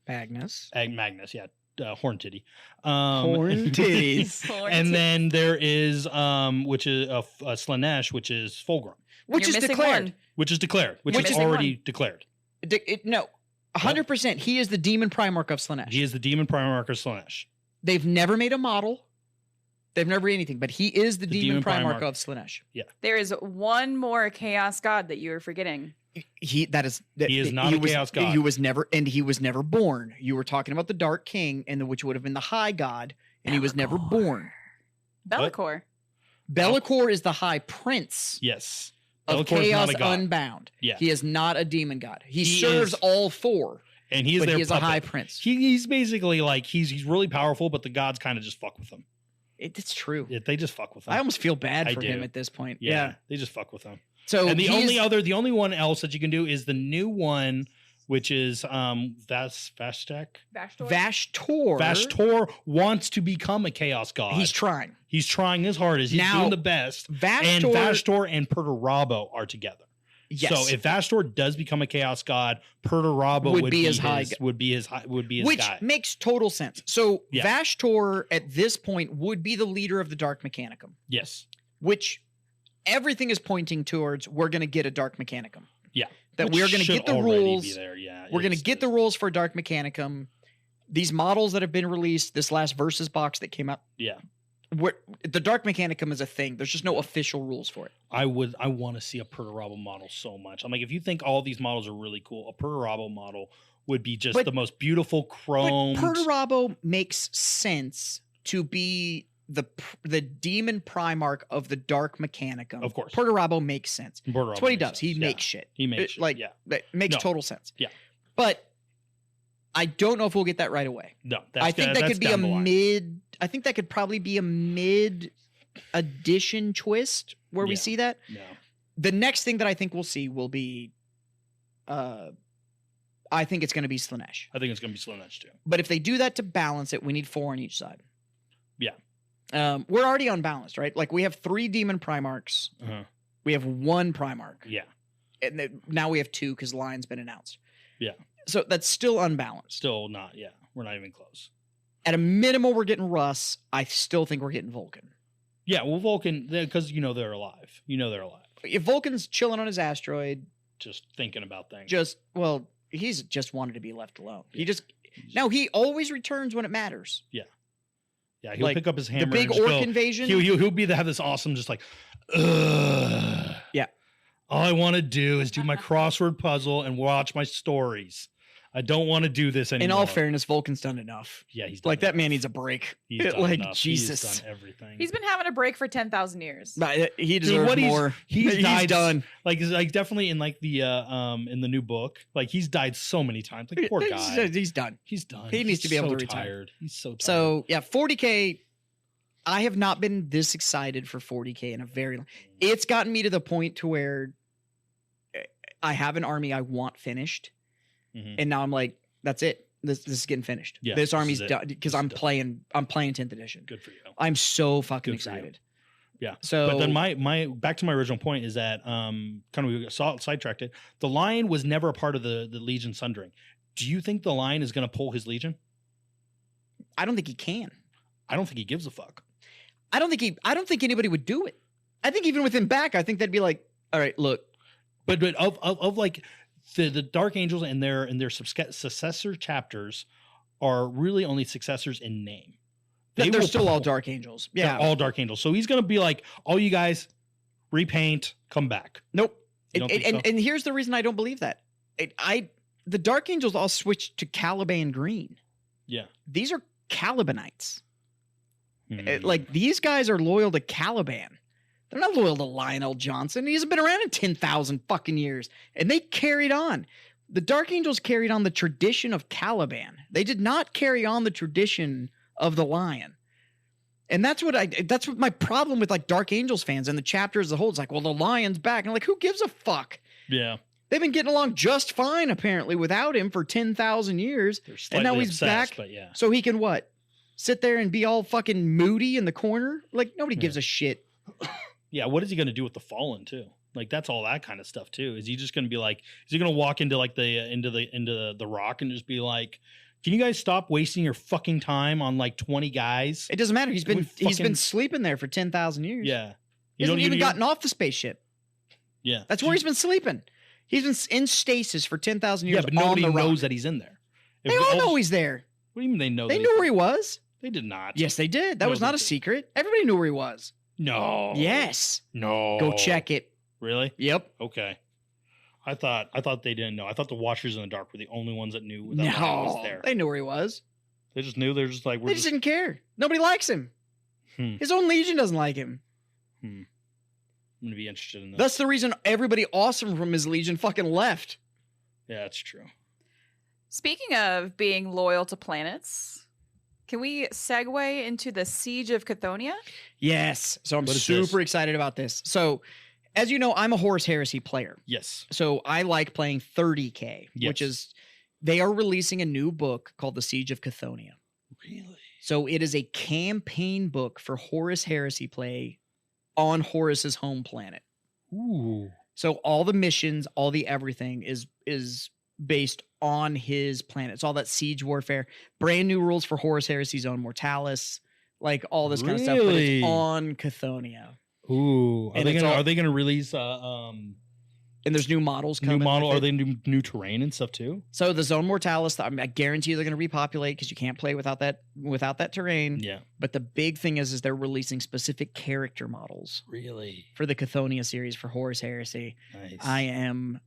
Magnus. Magnus, yeah. Horn titty. Horn titties. And then there is which is Slanesh, which is Fulgrim. Which is declared. Which is declared. Which is already declared. No. 100%. He is the demon Primarch of Slanesh. He is the demon Primarch of Slanesh. They've never made a model. They've never made anything, but he is the demon Primarch of Slanesh. Yeah. There is one more Chaos God that you are forgetting. He is not a Chaos God. He was never born. You were talking about the Dark King, which would have been the High God, and he was never born. Be'lakor. Be'lakor is the High Prince. Yes. Of Chaos Unbound. Yeah. He is not a demon god. He serves all 4. And he is a high prince. He's basically like he's really powerful, but the gods kind of just fuck with him. It's true. They just fuck with him. I almost feel bad for him at this point. Yeah. They just fuck with him. So and the only one else that you can do is the new one, which is Vashtor. Vashtor wants to become a chaos god. He's trying. He's trying as hard as he's doing the best. Vashtor and Perturabo are together. Yes. So if Vashtor does become a chaos god, Perturabo would be his guy. Which makes total sense. So Vashtor at this point would be the leader of the Dark Mechanicum. Yes. Which everything is pointing towards we're going to get a Dark Mechanicum. Yeah. That we're going to get the rules. We're going to get the rules for Dark Mechanicum. These models that have been released, this last Versus box that came out. Yeah. The Dark Mechanicum is a thing. There's just no official rules for it. I want to see a Perturabo model so much. I'm like, if you think all these models are really cool, a Perturabo model would be just the most beautiful chrome. Perturabo makes sense to be the demon Primarch of the Dark Mechanicum. Of course. Perturabo makes sense. That's what he does. He makes shit. He makes shit. That makes total sense. Yeah. But I don't know if we'll get that right away. No, I think that could be a mid. I think that could probably be a mid edition twist where we see that. No. The next thing that I think we'll see will be, I think it's going to be Slanesh. I think it's going to be Slanesh too. But if they do that to balance it, we need 4 on each side. Yeah. We're already unbalanced, right? Like we have 3 demon Primarchs. Uh-huh. We have 1 Primarch. Yeah. And now we have 2 because Lion's been announced. Yeah. So that's still unbalanced. Still not. Yeah. We're not even close. At a minimal, we're getting Russ. I still think we're getting Vulcan. Yeah. Well, Vulcan, because they're alive. They're alive. If Vulcan's chilling on his asteroid, just thinking about things. He's just wanted to be left alone. He always returns when it matters. Yeah. Yeah. He'll pick up his hammer. The big orc invasion. He'll have this awesome, just like, ugh. Yeah. All I want to do is do my crossword puzzle and watch my stories. I don't want to do this anymore. In all fairness, Vulcan's done enough. Yeah, he's done enough. That man needs a break. He's done enough. Jesus. He's done everything. He's been having a break for 10,000 years. He deserves more. He's done. Like definitely in in the new book. Like he's died so many times. Like poor guy. He's done. He's done. He needs to be able to retire. Tired. He's so tired. So yeah, 40K. I have not been this excited for 40K in a very long. It's gotten me to the point to where I have an army I want finished, and now I'm like, that's it. This is getting finished. Yeah, this army's done because I'm playing 10th edition. Good for you. I'm so fucking excited. Yeah. So, but then my back to my original point is that kind of we sidetracked it. The Lion was never a part of the Legion Sundering. Do you think the Lion is going to pull his Legion? I don't think he can. I don't think he gives a fuck. I don't think anybody would do it. I think even with him back, I think they'd be like, all right, look. But of like the Dark Angels and their successor chapters are really only successors in name. They're still all Dark Angels. Yeah. They're all Dark Angels. So he's going to be like, all you guys repaint, come back. Nope. And here's the reason I don't believe that. The Dark Angels all switched to Caliban green. Yeah. These are Calibanites. Like, these guys are loyal to Caliban. They're not loyal to Lionel Johnson. He hasn't been around in 10,000 fucking years. And they carried on. The Dark Angels carried on the tradition of Caliban. They did not carry on the tradition of the Lion. And that's what my problem with like Dark Angels fans and the chapter as a whole. It's like, well, the Lion's back. And I'm like, who gives a fuck? Yeah. They've been getting along just fine, apparently, without him for 10,000 years. And now he's back. But yeah. So he can what? Sit there and be all fucking moody in the corner? Like, nobody gives a shit. Yeah, what is he going to do with the Fallen, too? Like, that's all that kind of stuff, too. Is he just going to be like, is he going to walk into like into the Rock and just be like, can you guys stop wasting your fucking time on like 20 guys? It doesn't matter. He's been sleeping there for 10,000 years. Yeah. He hasn't even gotten off the spaceship. Yeah. That's where he's been sleeping. He's been in stasis for 10,000 years. Yeah, but nobody knows that he's in there. They all know he's there. What do you mean they know? They knew where he was. They did not. Yes, they did. That was not a secret. Everybody knew where he was. No. Yes. No. Go check it. Really? Yep. Okay. I thought they didn't know. I thought the Watchers in the Dark were the only ones that knew that Lion was there. They knew where he was. They just knew. They're just like, they just didn't care. Nobody likes him. His own Legion doesn't like him. I'm gonna be interested in that. That's the reason everybody awesome from his Legion fucking left. Yeah, that's true. Speaking of being loyal to planets, can we segue into the Siege of Chthoniya? Yes. So I'm super excited about this. So, as you know, I'm a Horus Heresy player. Yes. So I like playing 30K, which is, they are releasing a new book called The Siege of Chthoniya. Really? So it is a campaign book for Horus Heresy play on Horus's home planet. Ooh. So all the missions, all the everything is based on his planet. It's all that siege warfare. Brand new rules for Horus Heresy's own Mortalis, like all this kind of stuff. But it's on Chthoniya. Ooh. Are they gonna release and there's new models coming. Are they new terrain and stuff too? So the Zone Mortalis, I guarantee you they're going to repopulate because you can't play without that terrain. Yeah. But the big thing is they're releasing specific character models. Really? For the Chthoniya series for Horus Heresy. Nice. I am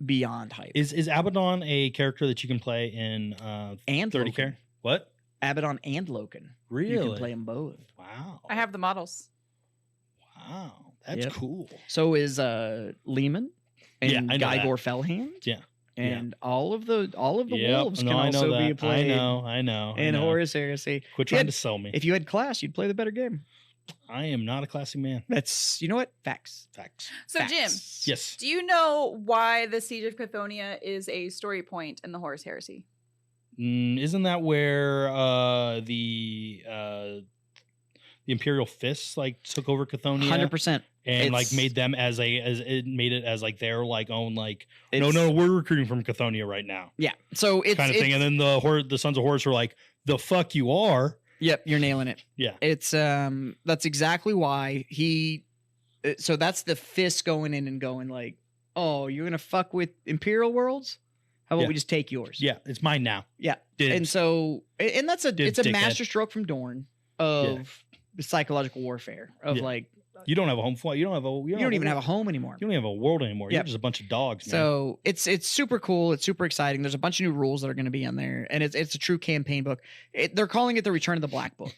beyond hype. Is Abaddon a character that you can play in and 30K? What? Abaddon and Loken. Really? You can play them both. Wow. I have the models. Wow. That's cool. So is Lehman. And Gygor Fellhand. Yeah. And all of the wolves can also be played. I know. In Horus Heresy. Quit trying to sell me. If you had class, you'd play the better game. I am not a classy man. That's, you know what? Facts. So, Facts. Jim. Yes. Do you know why the Siege of Chthoniya is a story point in the Horus Heresy? Isn't that where the Imperial Fists like took over Chthoniya? 100%. And like made them as like their like own like no we're recruiting from Chthoniya right now. Yeah. So it's kind of thing. And then the Sons of Horus were like, the fuck you are. Yep, you're nailing it. Yeah. It's that's exactly why so that's the fist going in and going like, oh, you're gonna fuck with Imperial worlds? How about we just take yours? Yeah, it's mine now. Yeah. Dibs. And so it's a masterstroke from Dorn of the psychological warfare of like, you don't have a home flight. You don't even have a home anymore. You don't have a world anymore. You're just a bunch of dogs. Man. So it's super cool. It's super exciting. There's a bunch of new rules that are going to be in there, and it's a true campaign book. They're calling it the Return of the Black Book.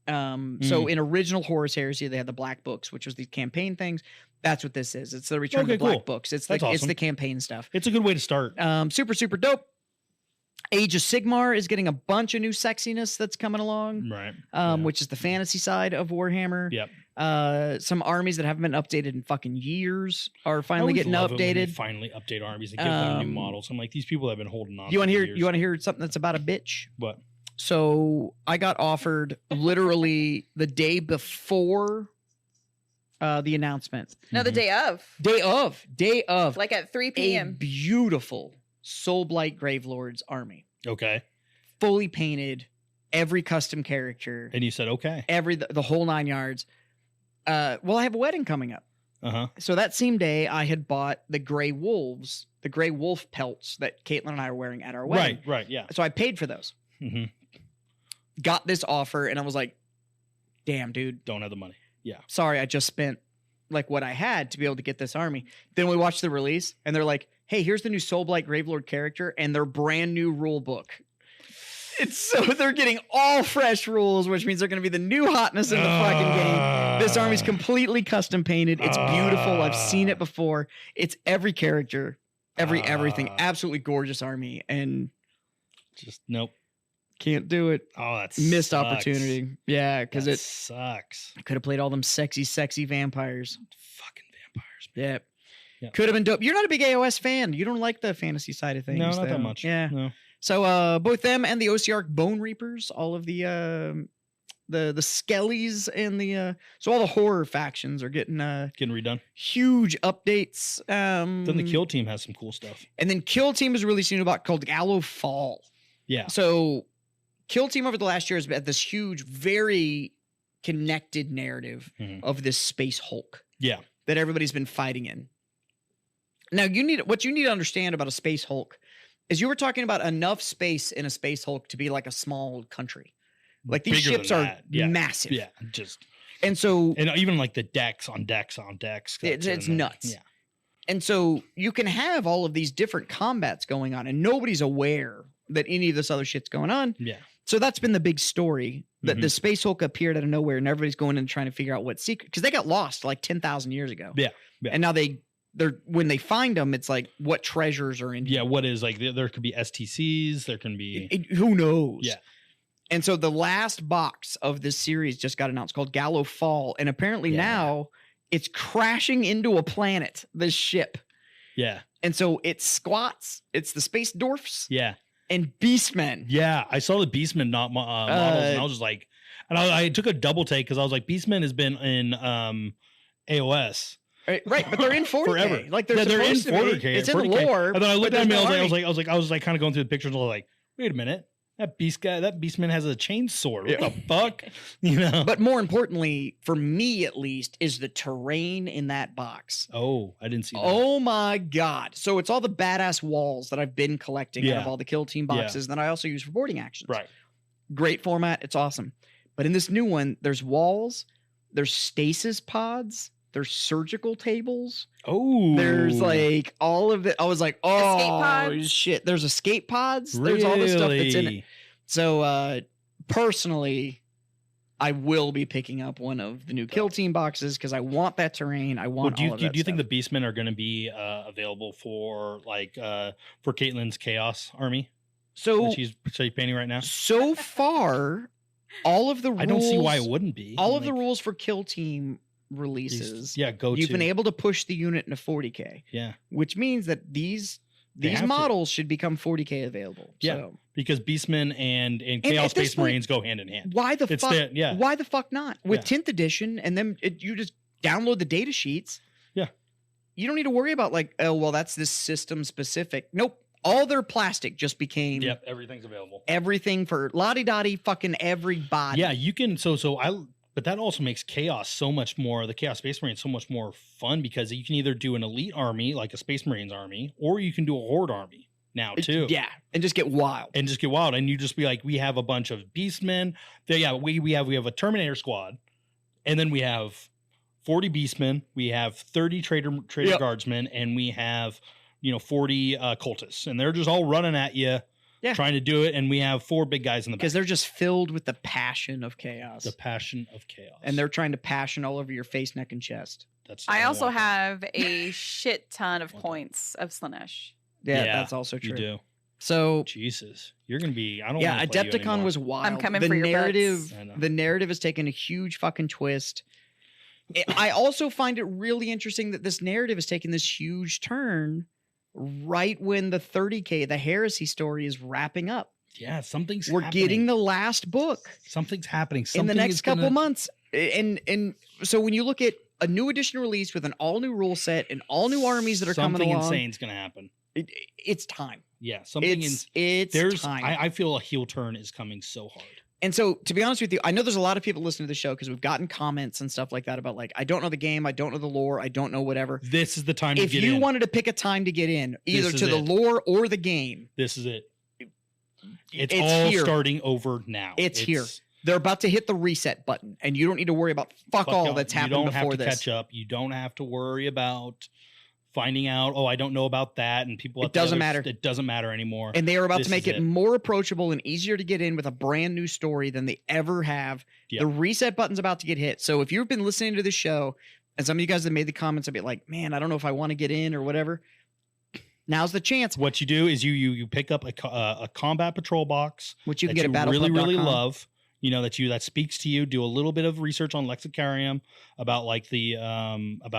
So in original Horus Heresy, they had the Black Books, which was the campaign things. That's what this is. It's the Return of the Black Books. It's it's the campaign stuff. It's a good way to start. Super dope. Age of Sigmar is getting a bunch of new sexiness that's coming along, right? Which is the fantasy side of Warhammer. Yep. Some armies that haven't been updated in fucking years are finally getting updated. Finally update armies and give them new models. I'm like, these people have been holding on. You want to hear something that's about a bitch? What? So I got offered literally the day before the announcement. No, the day of. Day of. Like at 3 p.m. A beautiful Soulblight Gravelord's army. Okay. Fully painted, every custom character. And you said, okay. The whole 9 yards. Well, I have a wedding coming up. Uh-huh. So that same day, I had bought the gray wolves, the gray wolf pelts that Caitlin and I are wearing at our wedding. Right, yeah. So I paid for those. Mm-hmm. Got this offer, and I was like, damn, dude. Don't have the money. Yeah. Sorry, I just spent like what I had to be able to get this army. Then we watched the release, and they're like, hey, here's the new Soulblight Gravelord character and their brand new rule book. It's so they're getting all fresh rules, which means they're going to be the new hotness in the fucking game. This army's completely custom painted. It's beautiful. I've seen it before. It's every character, everything. Absolutely gorgeous army, and just nope. Can't do it. Oh, that's missed opportunity. Yeah, because it sucks. I could have played all them sexy vampires. Fucking vampires. Man. Yeah. Could have been dope. You're not a big AOS fan. You don't like the fantasy side of things. No, not that much. Yeah. No. So both them and the OCR Bone Reapers, all of the Skellies and the so all the horror factions are getting redone. Huge updates. Then the Kill Team has some cool stuff. And then Kill Team is releasing a book called Gallow Fall. Yeah. So Kill Team over the last year has had this huge, very connected narrative of this Space Hulk. Yeah. That everybody's been fighting in. Now what you need to understand about a Space Hulk is you were talking about enough space in a Space Hulk to be like a small country. Like these Bigger ships than are that. Yeah. massive. Yeah, and so even like the decks on decks. It's nuts. Yeah. And so you can have all of these different combats going on, and nobody's aware that any of this other shit's going on. Yeah. So that's been the big story, that the Space Hulk appeared out of nowhere, and everybody's going in trying to figure out what secret, because they got lost like 10,000 years ago. Yeah. And now they're when they find them, it's like what treasures are in here. Yeah, what is like there could be STCs, there can be who knows. Yeah. And so the last box of this series just got announced called Gallow Fall, and apparently now it's crashing into a planet, this ship. Yeah. And so it squats, it's the Space Dwarfs. Yeah. And Beastmen. Yeah, I saw the Beastmen models, and I was just like, and I took a double take because I was like, Beastmen has been in AOS. Right, but they're in 40K. Forever. Like they're in 40K. It's in the lore. And then I looked at them, I was like kind of going through the pictures, and I was like, wait a minute, that Beastman has a chainsaw. What the fuck? You know. But more importantly, for me at least, is the terrain in that box. Oh, I didn't see that. Oh my god! So it's all the badass walls that I've been collecting out of all the Kill Team boxes that I also use for boarding actions. Right. Great format. It's awesome. But in this new one, there's walls, there's stasis pods. There's surgical tables. Oh, there's like all of it. I was like, oh shit. There's escape pods. Really? There's all the stuff that's in it. So personally, I will be picking up one of the new Kill Team boxes because I want that terrain. I want all of that. Do you think the Beastmen are going to be available for for Caitlin's Chaos Army? So she's painting right now. So far, all of the rules. I don't see why it wouldn't be. All of the rules for Kill Team releases, you've been able to push the unit into 40K. Yeah, which means that these models should become 40K available. Yeah, so. Because Beastmen and Chaos Space Marines go hand in hand. Why the fuck? Why the fuck not? With 10th edition, and then you just download the data sheets. Yeah, you don't need to worry about like, oh well, that's this system specific. Nope. All their plastic just became. Yep, everything's available. Everything for lottie-dottie fucking everybody. Yeah, you can. But that also makes Chaos so much more, the Chaos Space Marine so much more fun because you can either do an elite army, like a Space Marines army, or you can do a Horde army now too. Yeah, and just get wild. And you just be like, we have a bunch of Beastmen. We have a Terminator squad, and then we have 40 Beastmen, we have 30 Traitor Guardsmen, and we have 40 cultists. And they're just all running at you. Yeah. Trying to do it, and we have 4 big guys in the back. Because they're just filled with the passion of chaos. The passion of chaos. And they're trying to passion all over your face, neck, and chest. I also have a shit ton of points of Slaanesh. Yeah, that's also true. You do. So Jesus, you're gonna be. I don't. Yeah, Adepticon was wild. I'm coming for your butts. The narrative has taken a huge fucking twist. I also find it really interesting that this narrative has taken this huge turn right when the 30K, the heresy story, is wrapping up. Yeah, We're getting the last book. Something's happening. In the next couple months. And so when you look at a new edition release with an all new rule set and all new armies that are coming along. Something insane's going to happen. It's time. Yeah, something it's time. I feel a heel turn is coming so hard. And so, to be honest with you, I know there's a lot of people listening to the show because we've gotten comments and stuff like that about like, I don't know the game, I don't know the lore, I don't know whatever. This is the time to get in. If you wanted to pick a time to get in, either to the lore or the game, this is it. It's all here. Starting over now. It's here. They're about to hit the reset button, and you don't need to worry about fuck all that's happened before this. You don't have to catch up. You don't have to worry about finding out, I don't know about that, and people. It doesn't matter. It doesn't matter anymore. And they are about to make it more approachable and easier to get in with a brand new story than they ever have. Yep. The reset button's about to get hit. So if you've been listening to this show, and some of you guys have made the comments a bit like, man, I don't know if I want to get in or whatever. Now's the chance. What you do is you pick up a combat patrol box, which you can get at BattlePub.com. really love. That speaks to you. Do a little bit of research on Lexicarium about like the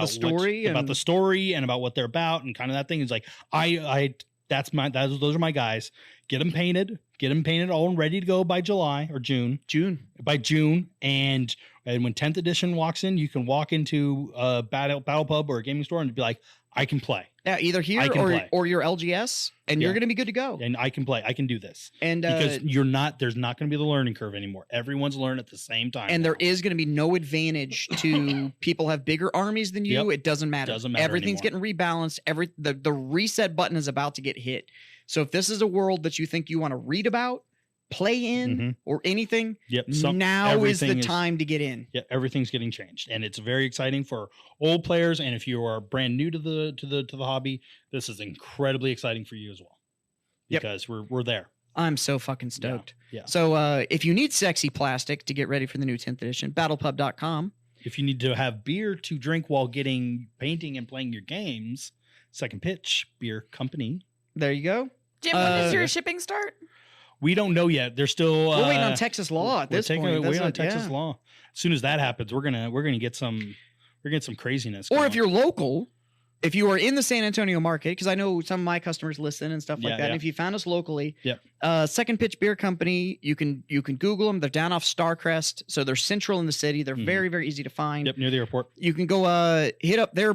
story and about what they're about and kind of that thing. Is like those are my guys. Get them painted all and ready to go by July or June. By June, and when 10th edition walks in, you can walk into a BattlePub or a gaming store and be like, I can play. Yeah, either here or your LGS, and you're going to be good to go. And I can play. I can do this. And because there's not going to be the learning curve anymore. Everyone's learning at the same time. And there is going to be no advantage to people have bigger armies than you. Yep. It doesn't matter. Everything's getting rebalanced. The reset button is about to get hit. So if this is a world that you think you want to read about, play in, or anything, now is the time to get in. Yeah, everything's getting changed, and it's very exciting for old players. And if you are brand new to the hobby, this is incredibly exciting for you as well, because we're there. I'm so fucking stoked. Yeah. So if you need sexy plastic to get ready for the new 10th edition, BattlePub.com. If you need to have beer to drink while painting and playing your games, Second Pitch Beer Company. There you go. Jim, when does your shipping start? We don't know yet. They're still we're waiting on Texas law at this point. We're waiting on Texas law. As soon as that happens, we're gonna get some craziness. Or if you're local, if you are in the San Antonio market, because I know some of my customers listen and stuff like that. Yeah. And if you found us locally, Second Pitch Beer Company, you can Google them. They're down off Starcrest, so they're central in the city. They're very, very easy to find. Yep, near the airport. You can go hit up their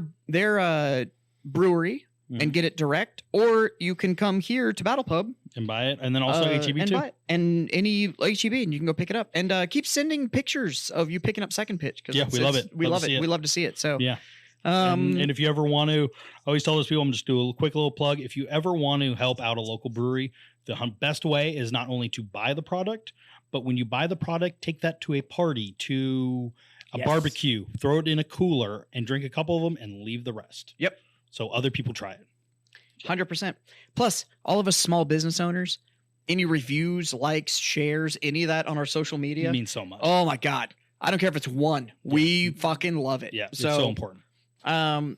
brewery and get it direct, or you can come here to BattlePub and buy it, and then also HEB too, and any HEB, and you can go pick it up. And keep sending pictures of you picking up Second Pitch, because we love it. We love it. We love to see it. So yeah. And if you ever want to, I always tell those people, I'm just do a quick little plug. If you ever want to help out a local brewery, the best way is not only to buy the product, but when you buy the product, take that to a party, to a barbecue, throw it in a cooler, and drink a couple of them, and leave the rest. Yep. So other people try it. 100%. Plus, all of us small business owners, any reviews, likes, shares, any of that on our social media means so much. Oh my God. I don't care if it's one. We fucking love it. Yeah, it's so important. And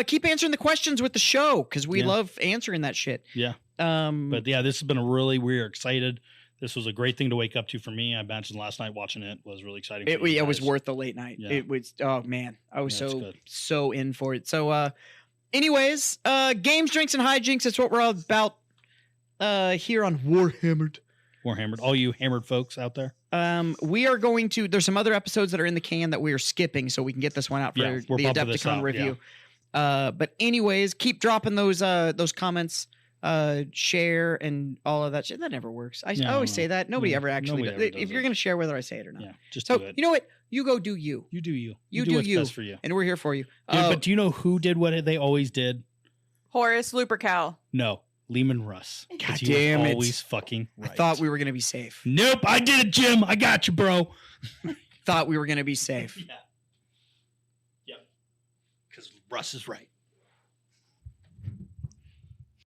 keep answering the questions with the show, because we love answering that shit. Yeah. But yeah, this has been we're excited. This was a great thing to wake up to for me. I mentioned last night watching it was really exciting. It was worth the late night. Yeah. It was, oh man, I was so in for it. So, anyways, games, drinks, and hijinks. That's what we're all about here on Warhammered. All you hammered folks out there. We are going to. There's some other episodes that are in the can that we are skipping, so we can get this one out for the Adepticon review. Yeah. But anyways, keep dropping those comments, share, and all of that shit. That never works. I always say that. Nobody ever actually. If you're going to share, whether I say it or not, just do it. You know what? You go do you. You do you. You do what's you. best for you. And we're here for you. But do you know who did what they always did? Horace Lupercal. No. Lehman Russ. God damn it. Always fucking right. I thought we were going to be safe. Nope, I did it, Jim. I got you, bro. Thought we were going to be safe. Yeah. Yep. Because Russ is right.